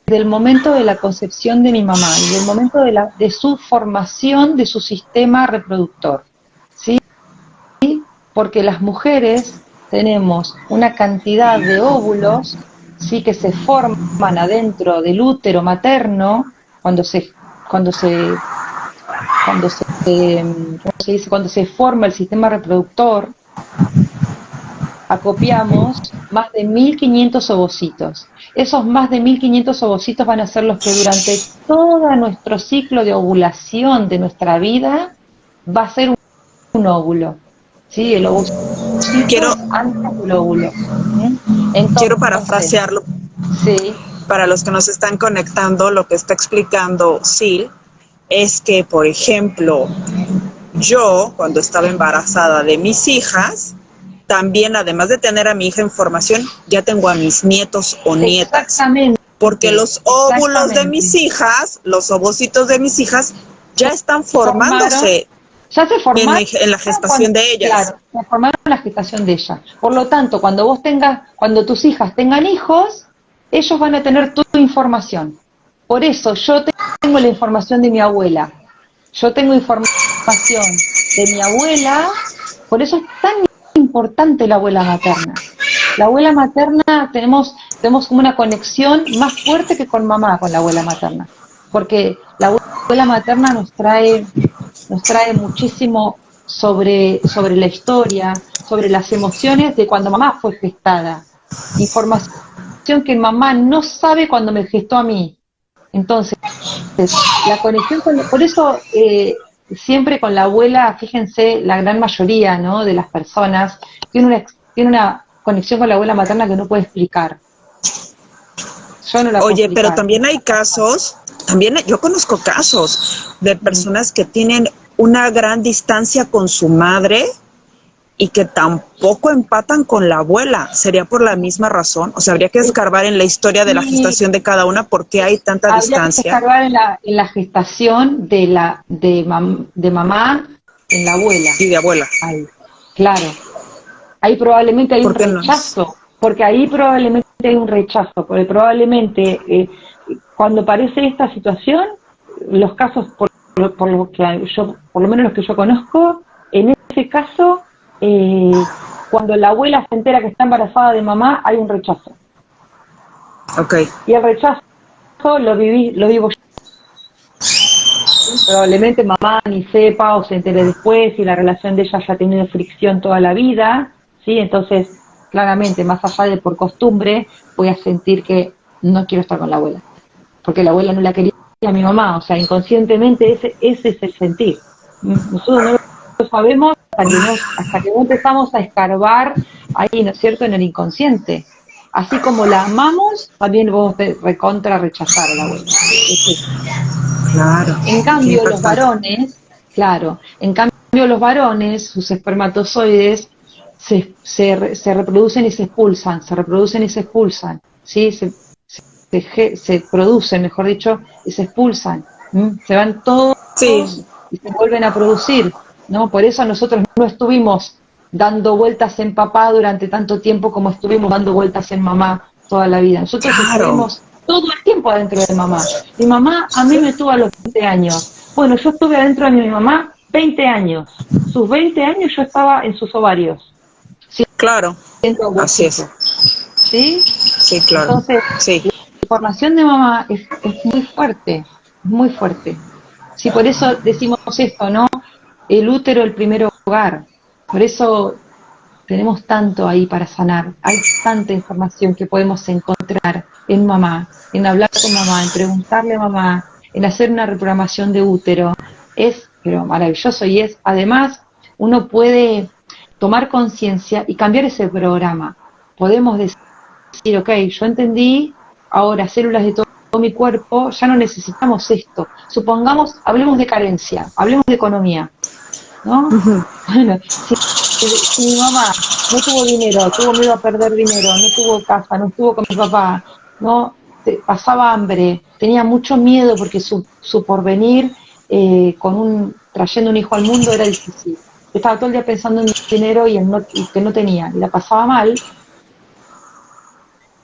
desde el momento de la concepción de mi mamá y del momento de su formación de su sistema reproductor. ¿Sí? Porque las mujeres tenemos una cantidad de óvulos, sí, que se forman adentro del útero materno cuando se cuando se cuando se, ¿cómo se dice? Cuando se forma el sistema reproductor, acopiamos más de 1500 ovocitos. Esos más de 1500 ovocitos van a ser los que durante todo nuestro ciclo de ovulación de nuestra vida va a ser un óvulo. ¿Sí? El ovocito Quiero, antes del óvulo. quiero Entonces, parafrasearlo sí, para los que nos están conectando. Lo que está explicando Sil es que, por ejemplo, yo, cuando estaba embarazada de mis hijas, también, además de tener a mi hija en formación, ya tengo a mis nietos o nietas. exactamente, Porque los óvulos de mis exactamente. hijas, los ovocitos de mis hijas, ya están Formaron, formándose ya se formaron en la gestación de ellas. claro, se formaron en la gestación de ella. Por lo tanto, cuando tus hijas tengan hijos, ellos van a tener tu información. Por eso yo tengo la información de mi abuela. Yo tengo información de mi abuela, por eso es tan importante la abuela materna. La abuela materna tenemos como una conexión más fuerte que con mamá, con la abuela materna. Porque la abuela materna nos trae muchísimo sobre la historia, sobre las emociones de cuando mamá fue gestada. Información que mamá no sabe cuando me gestó a mí. Entonces, la conexión por eso siempre con la abuela, fíjense, la gran mayoría, ¿no?, de las personas tiene una conexión con la abuela materna que no puede explicar. Yo no la puedo Oye, pero explicar. también hay casos, también yo conozco casos de personas que tienen una gran distancia con su madre y que tampoco empatan con la abuela. ¿Sería por la misma razón? O sea, habría que escarbar en la historia de la Y gestación de cada una por qué hay tanta habría que distancia. escarbar en la gestación de mamá en la abuela. Y de abuela. Ahí, claro. Ahí probablemente hay un ¿Por qué no? rechazo, porque ahí probablemente hay un rechazo, porque probablemente cuando aparece esta situación, los casos, por lo que yo, por lo menos los que yo conozco, en ese caso, cuando la abuela se entera que está embarazada de mamá, hay un rechazo. Ok. Y el rechazo lo vivo yo. Probablemente mamá ni sepa o se entere después y la relación de ella ya ha tenido fricción toda la vida, ¿sí? Entonces, claramente, más allá de por costumbre, voy a sentir que no quiero estar con la abuela, porque la abuela no la quería a mi mamá, o sea, inconscientemente ese es el sentir. Nosotros no lo sabemos hasta que no empezamos a escarbar ahí, ¿no es cierto?, en el inconsciente. Así como la amamos, también vamos a recontra rechazar a la abuela. Claro. En cambio, los varones, claro, en cambio los varones, sus espermatozoides se reproducen y se expulsan, se reproducen y se expulsan, ¿sí? Se producen, mejor dicho, y se expulsan, se van todos Sí. y se vuelven a producir, ¿no? Por eso nosotros no estuvimos dando vueltas en papá durante tanto tiempo como estuvimos dando vueltas en mamá toda la vida. Nosotros Claro. estuvimos todo el tiempo adentro de mamá. Mi mamá a mí me tuvo a los 20 años. Bueno, yo estuve adentro de mi mamá 20 años. Sus 20 años yo estaba en sus ovarios. Claro. Así es. ¿Sí? Sí, claro. Entonces, Sí. la información de mamá es muy fuerte, muy fuerte. Sí, por eso decimos esto, ¿no? El útero, el primer hogar. Por eso tenemos tanto ahí para sanar. Hay tanta información que podemos encontrar en mamá, en hablar con mamá, en preguntarle a mamá, en hacer una reprogramación de útero. Es, pero maravilloso, y es, además, uno puede tomar conciencia y cambiar ese programa. Podemos decir, ok, yo entendí, ahora células de todo mi cuerpo, ya no necesitamos esto. Supongamos, hablemos de carencia, hablemos de economía, ¿no? Bueno, si mi mamá no tuvo dinero, tuvo miedo a perder dinero, no tuvo casa, no estuvo con mi papá, no pasaba hambre, tenía mucho miedo porque su porvenir trayendo un hijo al mundo era difícil. Estaba todo el día pensando en dinero y que no tenía, y la pasaba mal.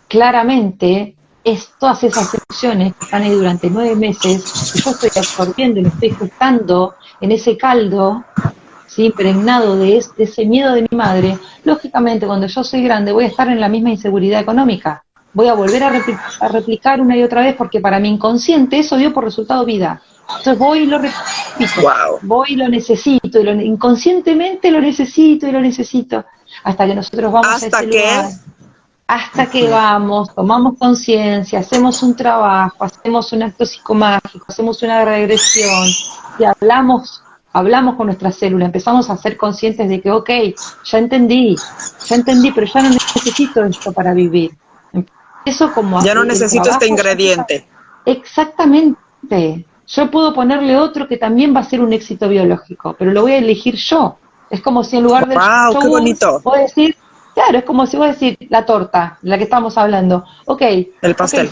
Claramente, todas esas emociones que están ahí durante 9 meses, que yo estoy absorbiendo y me estoy gestando en ese caldo, ¿sí? Impregnado de ese miedo de mi madre, lógicamente cuando yo soy grande voy a estar en la misma inseguridad económica. Voy a volver a replicar una y otra vez porque para mi inconsciente eso dio por resultado vida. Entonces voy y lo repito, Wow. voy y lo necesito, inconscientemente lo necesito y lo necesito, hasta que nosotros vamos a Hasta ese que... lugar, hasta que vamos, tomamos conciencia, hacemos un trabajo, hacemos un acto psicomágico, hacemos una regresión y hablamos con nuestra célula, empezamos a ser conscientes de que, ok, ya entendí, pero ya no necesito esto para vivir. Eso como Ya no el necesito este trabajo ya empieza ingrediente. exactamente. Yo puedo ponerle otro que también va a ser un éxito biológico, pero lo voy a elegir yo. Es como si en lugar del Wow, qué yogur, bonito. vos decís, claro, es como si vos decís la torta, la que estamos hablando. Ok, El pastel.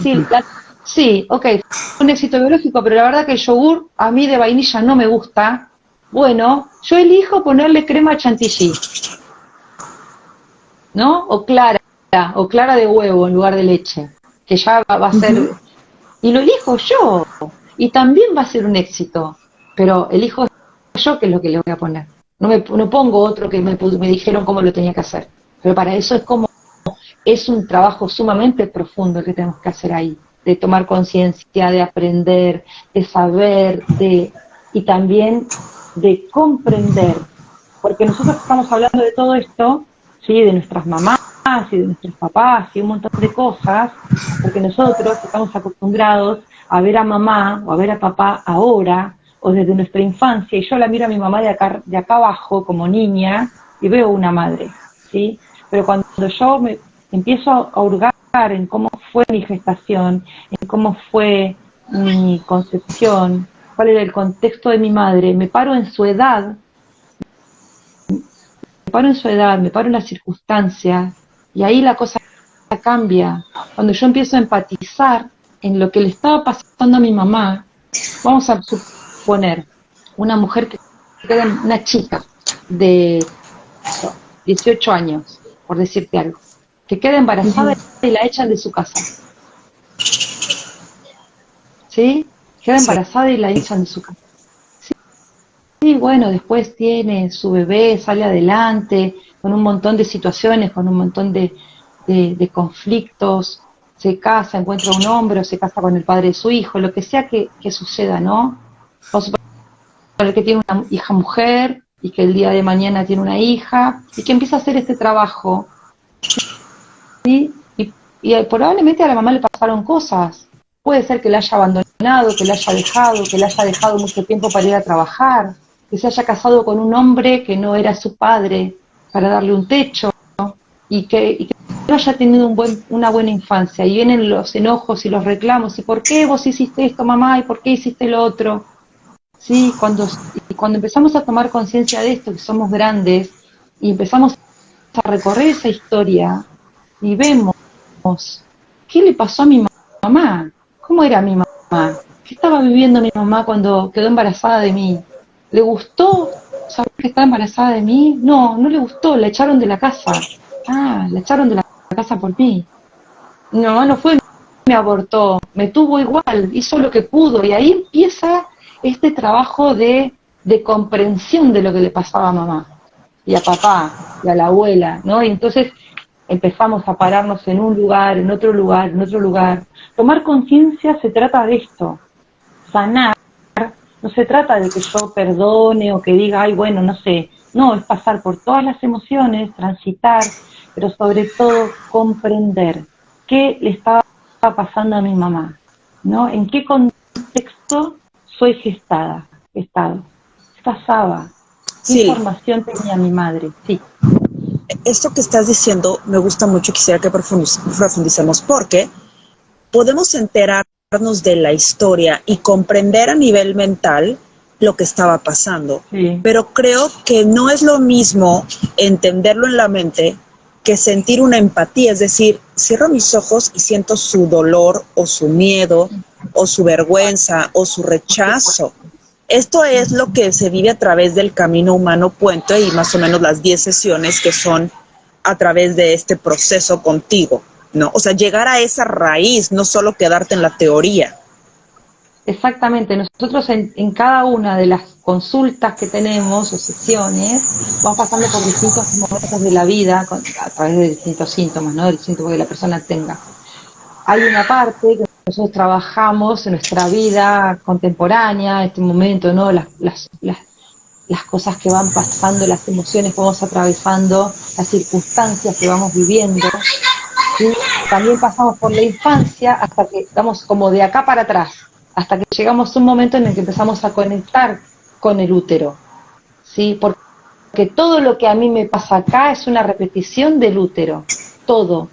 sí, ok, un éxito biológico, pero la verdad que el yogur a mí de vainilla no me gusta. Bueno, yo elijo ponerle crema chantilly, ¿no? O clara de huevo en lugar de leche, que ya va a ser, y lo elijo yo, y también va a ser un éxito, pero elijo yo qué es lo que le voy a poner. No pongo otro que me dijeron cómo lo tenía que hacer, pero para eso es un trabajo sumamente profundo que tenemos que hacer ahí, de tomar conciencia, de aprender, de saber, y también de comprender, porque nosotros estamos hablando de todo esto, ¿sí? De nuestras mamás y de nuestros papás y un montón de cosas, porque nosotros estamos acostumbrados a ver a mamá o a ver a papá ahora o desde nuestra infancia, y yo la miro a mi mamá de acá abajo como niña y veo una madre, ¿sí? Pero cuando yo me empiezo a hurgar en cómo fue mi gestación, en cómo fue mi concepción, cuál era el contexto de mi madre, me paro en su edad, me paro en las circunstancias, y ahí la cosa cambia. Cuando yo empiezo a empatizar en lo que le estaba pasando a mi mamá, vamos a suponer una mujer que queda, una chica de 18 años, por decirte algo, que queda embarazada y la echan de su casa. ¿Sí? Queda embarazada y la echan de su casa. Sí, bueno, después tiene su bebé, sale adelante, con un montón de situaciones, con un montón de conflictos, se casa, encuentra un hombre o se casa con el padre de su hijo, lo que sea que suceda, ¿no? Vamos a suponer que tiene una hija mujer y que el día de mañana tiene una hija y que empieza a hacer este trabajo, ¿sí? Y probablemente a la mamá le pasaron cosas. Puede ser que la haya abandonado, que la haya dejado mucho tiempo para ir a trabajar, que se haya casado con un hombre que no era su padre para darle un techo, y que no haya tenido una buena infancia. Y vienen los enojos y los reclamos, ¿y por qué vos hiciste esto, mamá? ¿Y por qué hiciste lo otro? Sí, cuando empezamos a tomar conciencia de esto, que somos grandes, y empezamos a recorrer esa historia, y vemos, ¿qué le pasó a mi mamá? ¿Cómo era mi mamá? ¿Qué estaba viviendo mi mamá cuando quedó embarazada de mí? ¿Le gustó saber que estaba embarazada de mí? No, no le gustó, la echaron de la casa. Ah, la echaron de la casa por mí. No, no fue, me abortó, me tuvo igual, hizo lo que pudo, y ahí empieza este trabajo de comprensión de lo que le pasaba a mamá, y a papá, y a la abuela, ¿no? Y entonces empezamos a pararnos en un lugar, en otro lugar, en otro lugar. Tomar conciencia se trata de esto, sanar, no se trata de que yo perdone o que diga, ay, bueno, no sé, no, es pasar por todas las emociones, transitar, pero sobre todo comprender qué le estaba pasando a mi mamá, ¿no? En qué contexto soy estado, qué pasaba, qué información tenía mi madre, sí. Esto que estás diciendo me gusta mucho, quisiera que profundicemos porque podemos enterarnos de la historia y comprender a nivel mental lo que estaba pasando, pero creo que no es lo mismo entenderlo en la mente que sentir una empatía, es decir, cierro mis ojos y siento su dolor o su miedo o su vergüenza o su rechazo. Esto es lo que se vive a través del Camino Humano Puente y más o menos las 10 sesiones que son a través de este proceso contigo, ¿no? O sea, llegar a esa raíz, no solo quedarte en la teoría. Exactamente, nosotros en cada una de las consultas que tenemos o sesiones vamos pasando por distintos momentos de la vida a través de distintos síntomas, ¿no? Del síntoma que la persona tenga. Hay una parte que nosotros trabajamos en nuestra vida contemporánea, este momento, ¿no? Las cosas que van pasando, las emociones que vamos atravesando, las circunstancias que vamos viviendo. ¿Sí? También pasamos por la infancia hasta que estamos como de acá para atrás, hasta que llegamos a un momento en el que empezamos a conectar con el útero, ¿sí? Porque todo lo que a mí me pasa acá es una repetición del útero, todo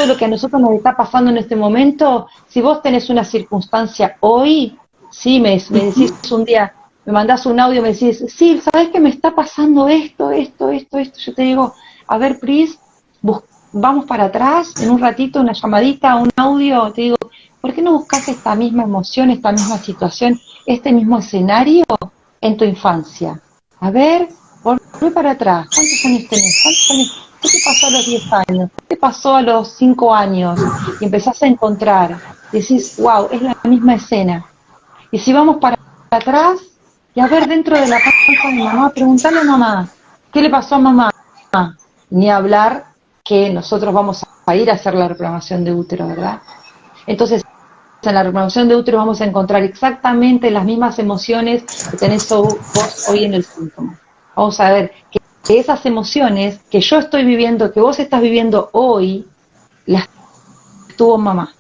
lo que a nosotros nos está pasando en este momento. Si vos tenés una circunstancia hoy, sí, me decís un día, me mandás un audio, me decís, sí, ¿sabés que me está pasando esto? Yo te digo, a ver, Pris, vamos para atrás, en un ratito, una llamadita, un audio, te digo, ¿por qué no buscas esta misma emoción, esta misma situación, este mismo escenario en tu infancia? A ver, volvé para atrás, ¿cuántos años tenés? ¿Qué te pasó a los 10 años? ¿Qué te pasó a los 5 años? Y empezás a encontrar, decís, wow, es la misma escena. Y si vamos para atrás, y a ver dentro de la panza de mamá, preguntarle a mamá, ¿qué le pasó a mamá? Ni hablar que nosotros vamos a ir a hacer la reprogramación de útero, ¿verdad? Entonces, en la reprogramación de útero vamos a encontrar exactamente las mismas emociones que tenés vos hoy en el síntoma. Vamos a ver que esas emociones que yo estoy viviendo, que vos estás viviendo hoy, las tuvo mamá.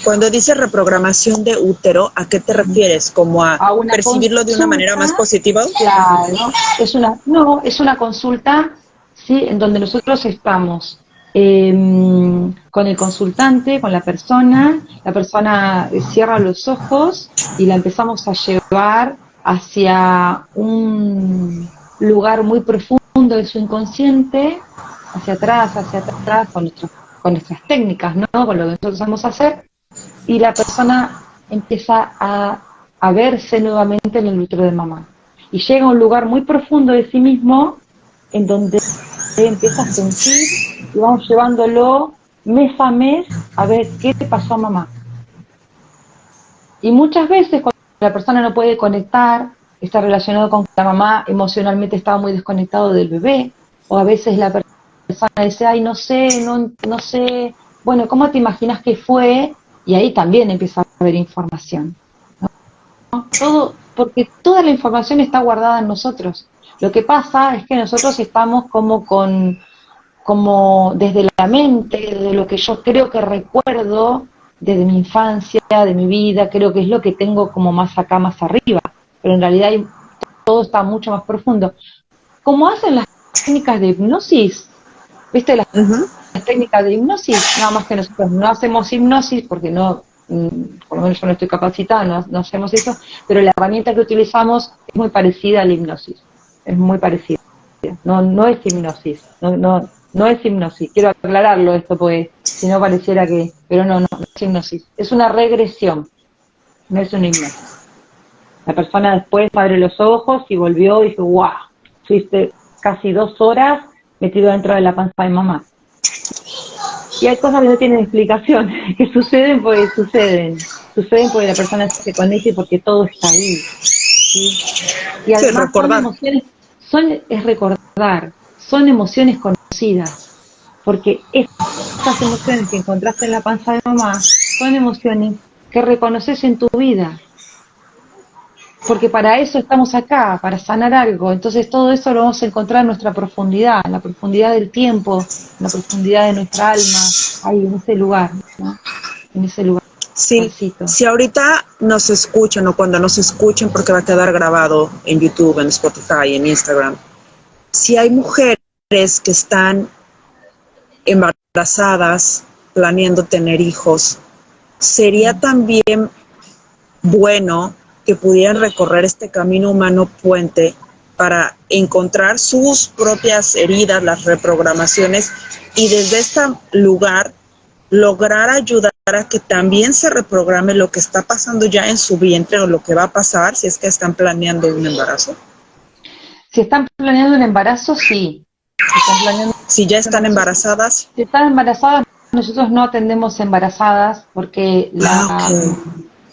Cuando dices reprogramación de útero, ¿a qué te refieres? ¿Como a percibirlo de una manera más positiva? Claro, es una consulta, ¿sí? En donde nosotros estamos con el consultante, con la persona cierra los ojos y la empezamos a llevar hacia un lugar muy profundo de su inconsciente, hacia atrás, con nuestras técnicas, ¿no? Con lo que nosotros vamos a hacer, y la persona empieza a verse nuevamente en el útero de mamá. Y llega a un lugar muy profundo de sí mismo, en donde empieza a sentir, y vamos llevándolo mes a mes a ver qué te pasó a mamá. Y muchas veces cuando la persona no puede conectar, está relacionado con que la mamá emocionalmente estaba muy desconectado del bebé, o a veces la persona dice, ay, no sé, bueno, ¿cómo te imaginas que fue? Y ahí también empieza a haber información, ¿no? Todo, porque toda la información está guardada en nosotros. Lo que pasa es que nosotros estamos como desde la mente, desde lo que yo creo que recuerdo, desde mi infancia, de mi vida, creo que es lo que tengo como más acá, más arriba, pero en realidad todo está mucho más profundo. Como hacen las técnicas de hipnosis, ¿viste? Las técnicas de hipnosis, nada más que nosotros no hacemos hipnosis porque no, por lo menos yo no estoy capacitada, no hacemos eso, pero la herramienta que utilizamos es muy parecida a la hipnosis, es muy parecida. No es hipnosis, no es hipnosis, quiero aclararlo esto porque si no pareciera que, pero no es hipnosis, es una regresión, no es una hipnosis. La persona después abre los ojos y volvió y dice, wow, fuiste casi 2 horas metido dentro de la panza de mamá. Y hay cosas que no tienen explicación, que suceden porque la persona se conecta y porque todo está ahí, ¿sí? Y además es recordar, son emociones conocidas, porque estas emociones que encontraste en la panza de mamá son emociones que reconoces en tu vida, porque para eso estamos acá, para sanar algo. Entonces todo eso lo vamos a encontrar en nuestra profundidad, en la profundidad del tiempo, en la profundidad de nuestra alma, ahí en ese lugar, ¿no? En ese lugar. Sí, si ahorita nos escuchan o cuando nos escuchen, porque va a quedar grabado en YouTube, en Spotify, en Instagram, si hay mujeres que están embarazadas, planeando tener hijos, sería también bueno que pudieran recorrer este camino humano puente para encontrar sus propias heridas, las reprogramaciones, y desde este lugar lograr ayudar a que también se reprograme lo que está pasando ya en su vientre o lo que va a pasar si es que están planeando un embarazo. Si están planeando un embarazo, sí. Si están planeando Si ya un están embarazo, embarazadas. si están embarazadas, nosotros no atendemos embarazadas porque Ok.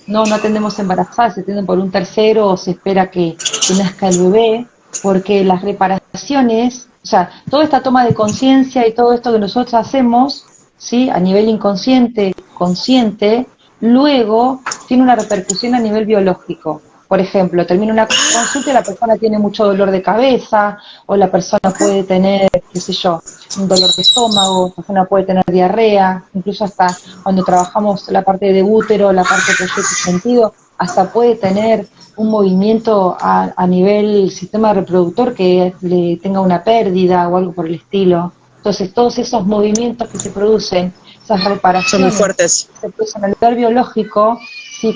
no atendemos embarazadas, se atienden por un tercero o se espera que nazca el bebé, porque las reparaciones, o sea, toda esta toma de conciencia y todo esto que nosotros hacemos, ¿sí? A nivel inconsciente, consciente, luego tiene una repercusión a nivel biológico. Por ejemplo, termina una consulta y la persona tiene mucho dolor de cabeza, o la persona puede tener, qué sé yo, un dolor de estómago, la persona puede tener diarrea, incluso hasta cuando trabajamos la parte de útero, la parte de proyecto y sentido, hasta puede tener un movimiento a nivel sistema reproductor que le tenga una pérdida o algo por el estilo. Entonces, todos esos movimientos que se producen, esas Son muy reparaciones fuertes. que se producen a nivel biológico, sí,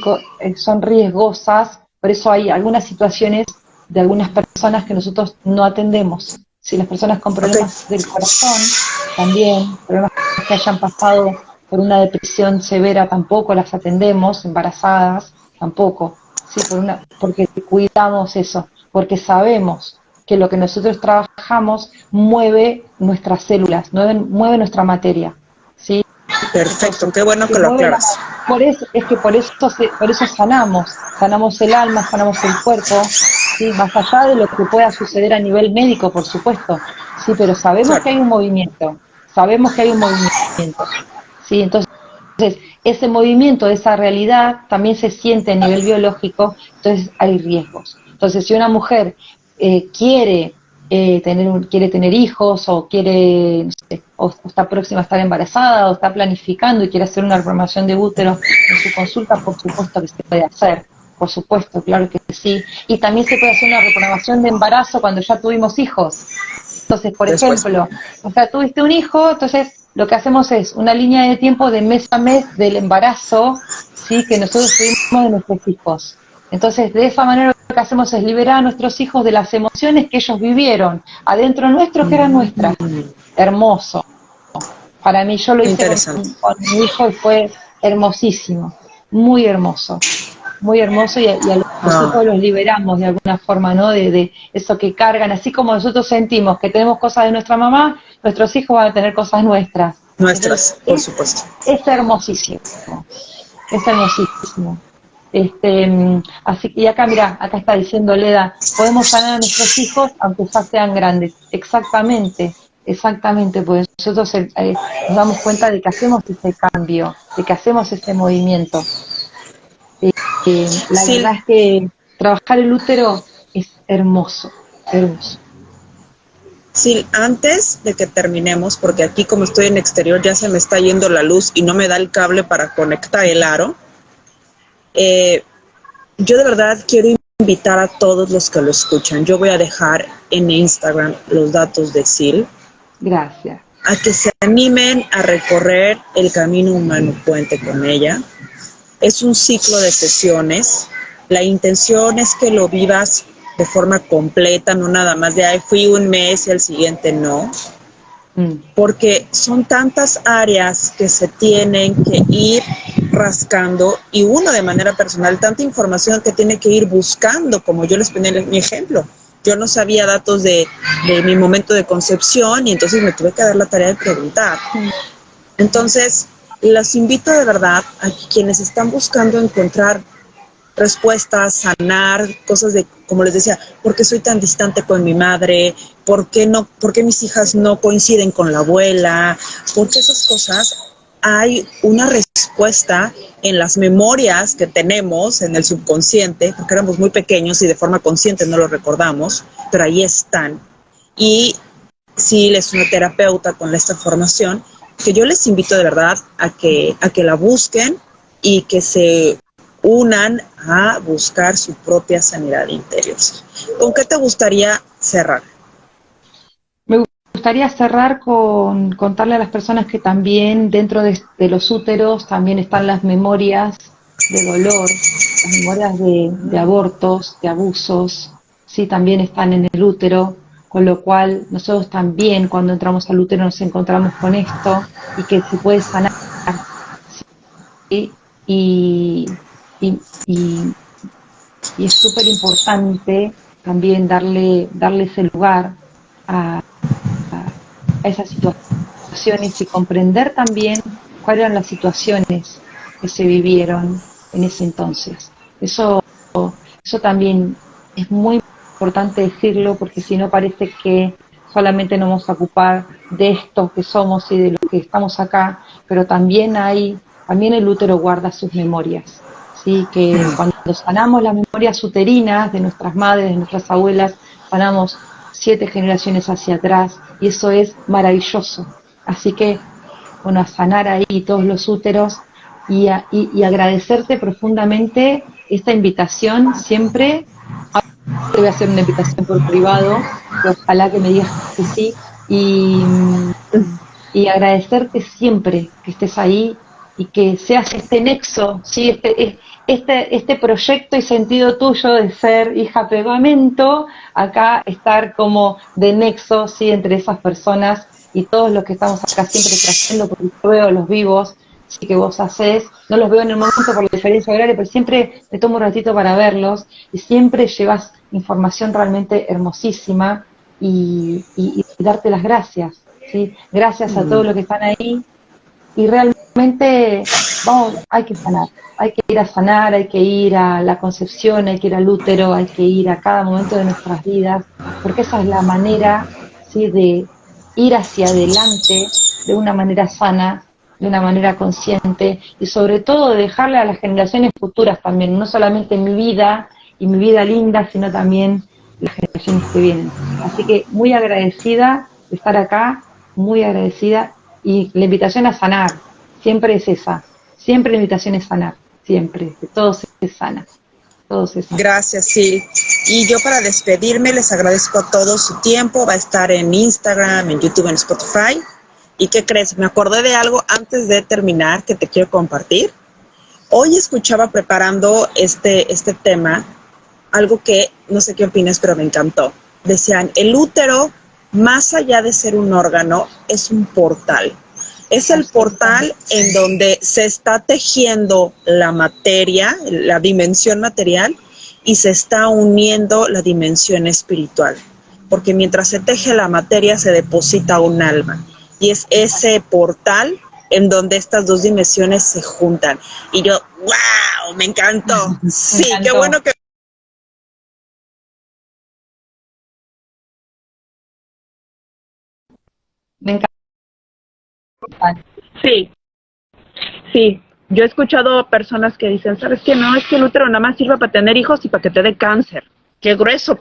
son riesgosas. Por eso hay algunas situaciones de algunas personas que nosotros no atendemos. Si las personas con Ok. problemas del corazón, también, problemas que hayan pasado por una depresión severa, tampoco las atendemos, embarazadas, tampoco, sí, porque cuidamos eso, porque sabemos que lo que nosotros trabajamos mueve nuestras células, mueve nuestra materia, ¿sí? Perfecto. Entonces, Qué bueno que que lo mueve aclaras. por eso, es que por eso sanamos el alma, sanamos el cuerpo, ¿sí? Más allá de lo que pueda suceder a nivel médico, por supuesto, sí, pero sabemos Claro. que hay un movimiento, ¿sí? Entonces, ese movimiento, esa realidad también se siente a nivel biológico, entonces hay riesgos. Entonces, si una mujer quiere quiere tener hijos o quiere, no sé, o está próxima a estar embarazada o está planificando y quiere hacer una reprogramación de útero en su consulta, por supuesto que se puede hacer. Por supuesto, claro que sí. Y también se puede hacer una reprogramación de embarazo cuando ya tuvimos hijos. Entonces, por Después. ejemplo, o sea, tuviste un hijo, entonces lo que hacemos es una línea de tiempo de mes a mes del embarazo, ¿sí? Que nosotros tuvimos de nuestros hijos. Entonces, de esa manera lo que hacemos es liberar a nuestros hijos de las emociones que ellos vivieron adentro nuestro, que eran nuestras. Hermoso. Para mí, yo lo hice Interesante. con mi hijo y fue hermosísimo, muy hermoso y a Ah, nosotros los liberamos de alguna forma, ¿no? De eso que cargan, así como nosotros sentimos que tenemos cosas de nuestra mamá, nuestros hijos van a tener cosas nuestras. Entonces, nuestras, por supuesto. es hermosísimo, es hermosísimo. Así que y acá, mira, acá está diciendo Leda, podemos sanar a nuestros hijos aunque ya sean grandes. Exactamente, exactamente, porque nosotros nos damos cuenta de que hacemos ese cambio, de que hacemos ese movimiento. La Sí, verdad es que trabajar el útero es hermoso, hermoso. sí, antes de que terminemos, porque aquí como estoy en exterior ya se me está yendo la luz y no me da el cable para conectar el aro, eh, yo de verdad quiero invitar a todos los que lo escuchan. Yo voy a dejar en Instagram los datos de Sil, Gracias. a que se animen a recorrer el camino humano puente con ella. Es un ciclo de sesiones. La intención es que lo vivas de forma completa, no nada más de, ay, fui un mes y al siguiente no, Mm. porque son tantas áreas que se tienen que ir rascando y uno de manera personal, tanta información que tiene que ir buscando, como yo les ponía en mi ejemplo. Yo no sabía datos de mi momento de concepción y entonces me tuve que dar la tarea de preguntar. Entonces, los invito de verdad a quienes están buscando encontrar respuestas, sanar, cosas de, como les decía, ¿por qué soy tan distante con mi madre? ¿Por qué no, por qué mis hijas no coinciden con la abuela? ¿Por qué esas cosas? Hay una respuesta en las memorias que tenemos en el subconsciente, porque éramos muy pequeños y de forma consciente no lo recordamos, pero ahí están. Y sí, es una terapeuta con esta formación, que yo les invito de verdad a que la busquen y que se unan a buscar su propia sanidad interior. ¿Con qué te gustaría cerrar? Me gustaría cerrar con contarle a las personas que también dentro de los úteros también están las memorias de dolor, las memorias de abortos, de abusos, sí, también están en el útero, con lo cual nosotros también cuando entramos al útero nos encontramos con esto y que se puede sanar, ¿sí? Y, y, y, y es súper importante también darle ese lugar a, a esas situaciones y comprender también cuáles eran las situaciones que se vivieron en ese entonces. Eso también es muy importante decirlo porque si no parece que solamente nos vamos a ocupar de esto que somos y de lo que estamos acá, pero también el útero guarda sus memorias, ¿sí? Que cuando sanamos las memorias uterinas de nuestras madres, de nuestras abuelas, sanamos 7 generaciones hacia atrás y eso es maravilloso. Así que, bueno, a sanar ahí todos los úteros y agradecerte profundamente esta invitación siempre. Te voy a hacer una invitación por privado, que ojalá que me digas que sí, y, y agradecerte siempre que estés ahí y que seas este nexo, ¿sí? Este proyecto y sentido tuyo de ser hija pegamento, acá estar como de nexo, ¿sí? Entre esas personas y todos los que estamos acá siempre trayendo, porque yo veo los vivos, sí que vos hacés, no los veo en el momento por la diferencia horaria, pero siempre me tomo un ratito para verlos y siempre llevas información realmente hermosísima y darte las gracias, ¿sí? Gracias a todos los que están ahí y realmente vamos, hay que ir a sanar, hay que ir a la concepción, hay que ir al útero, hay que ir a cada momento de nuestras vidas, porque esa es la manera, ¿sí? De ir hacia adelante de una manera sana, de una manera consciente y sobre todo de dejarle a las generaciones futuras también, no solamente mi vida y mi vida linda, sino también las generaciones que vienen. Así que muy agradecida de estar acá, muy agradecida y la invitación a sanar, siempre es esa, siempre la invitación es sanar, siempre, que todo se sana, todo se sana. Gracias, Sil. Y yo para despedirme les agradezco a todos su tiempo. Va a estar en Instagram, en YouTube, en Spotify. ¿Y qué crees? Me acordé de algo antes de terminar que te quiero compartir. Hoy escuchaba preparando este tema, algo que no sé qué opinas, pero me encantó. Decían, el útero, más allá de ser un órgano, es un portal. Es el portal en donde se está tejiendo la materia, la dimensión material, y se está uniendo la dimensión espiritual. Porque mientras se teje la materia, se deposita un alma. Y es ese portal en donde estas dos dimensiones se juntan. Y yo, ¡wow! Me encantó. Sí, qué bueno que... Me encanta. Sí, sí. Yo he escuchado personas que dicen, ¿sabes qué? No, es que el útero nada más sirve para tener hijos y para que te dé cáncer. Qué grueso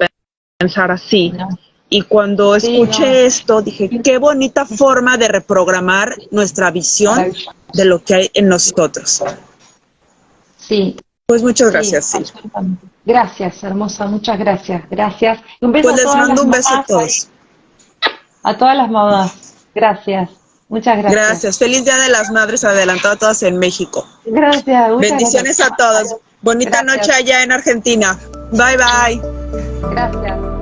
pensar así. No, Y cuando sí, escuché no, esto, dije, qué bonita forma de reprogramar nuestra visión maravilloso. de lo que hay en nosotros. Sí, Pues muchas sí, gracias, sí. absolutamente. Gracias, hermosa, muchas gracias, gracias. Y un beso Pues a les todas mando las un beso a mamás ahí, todos. a todas las mamás. Gracias, muchas gracias. Gracias. Feliz Día de las Madres adelantado a todas en México. Gracias, muchas gracias. Bendiciones a todos. Bonita noche Gracias, allá en Argentina. Bye, bye. gracias.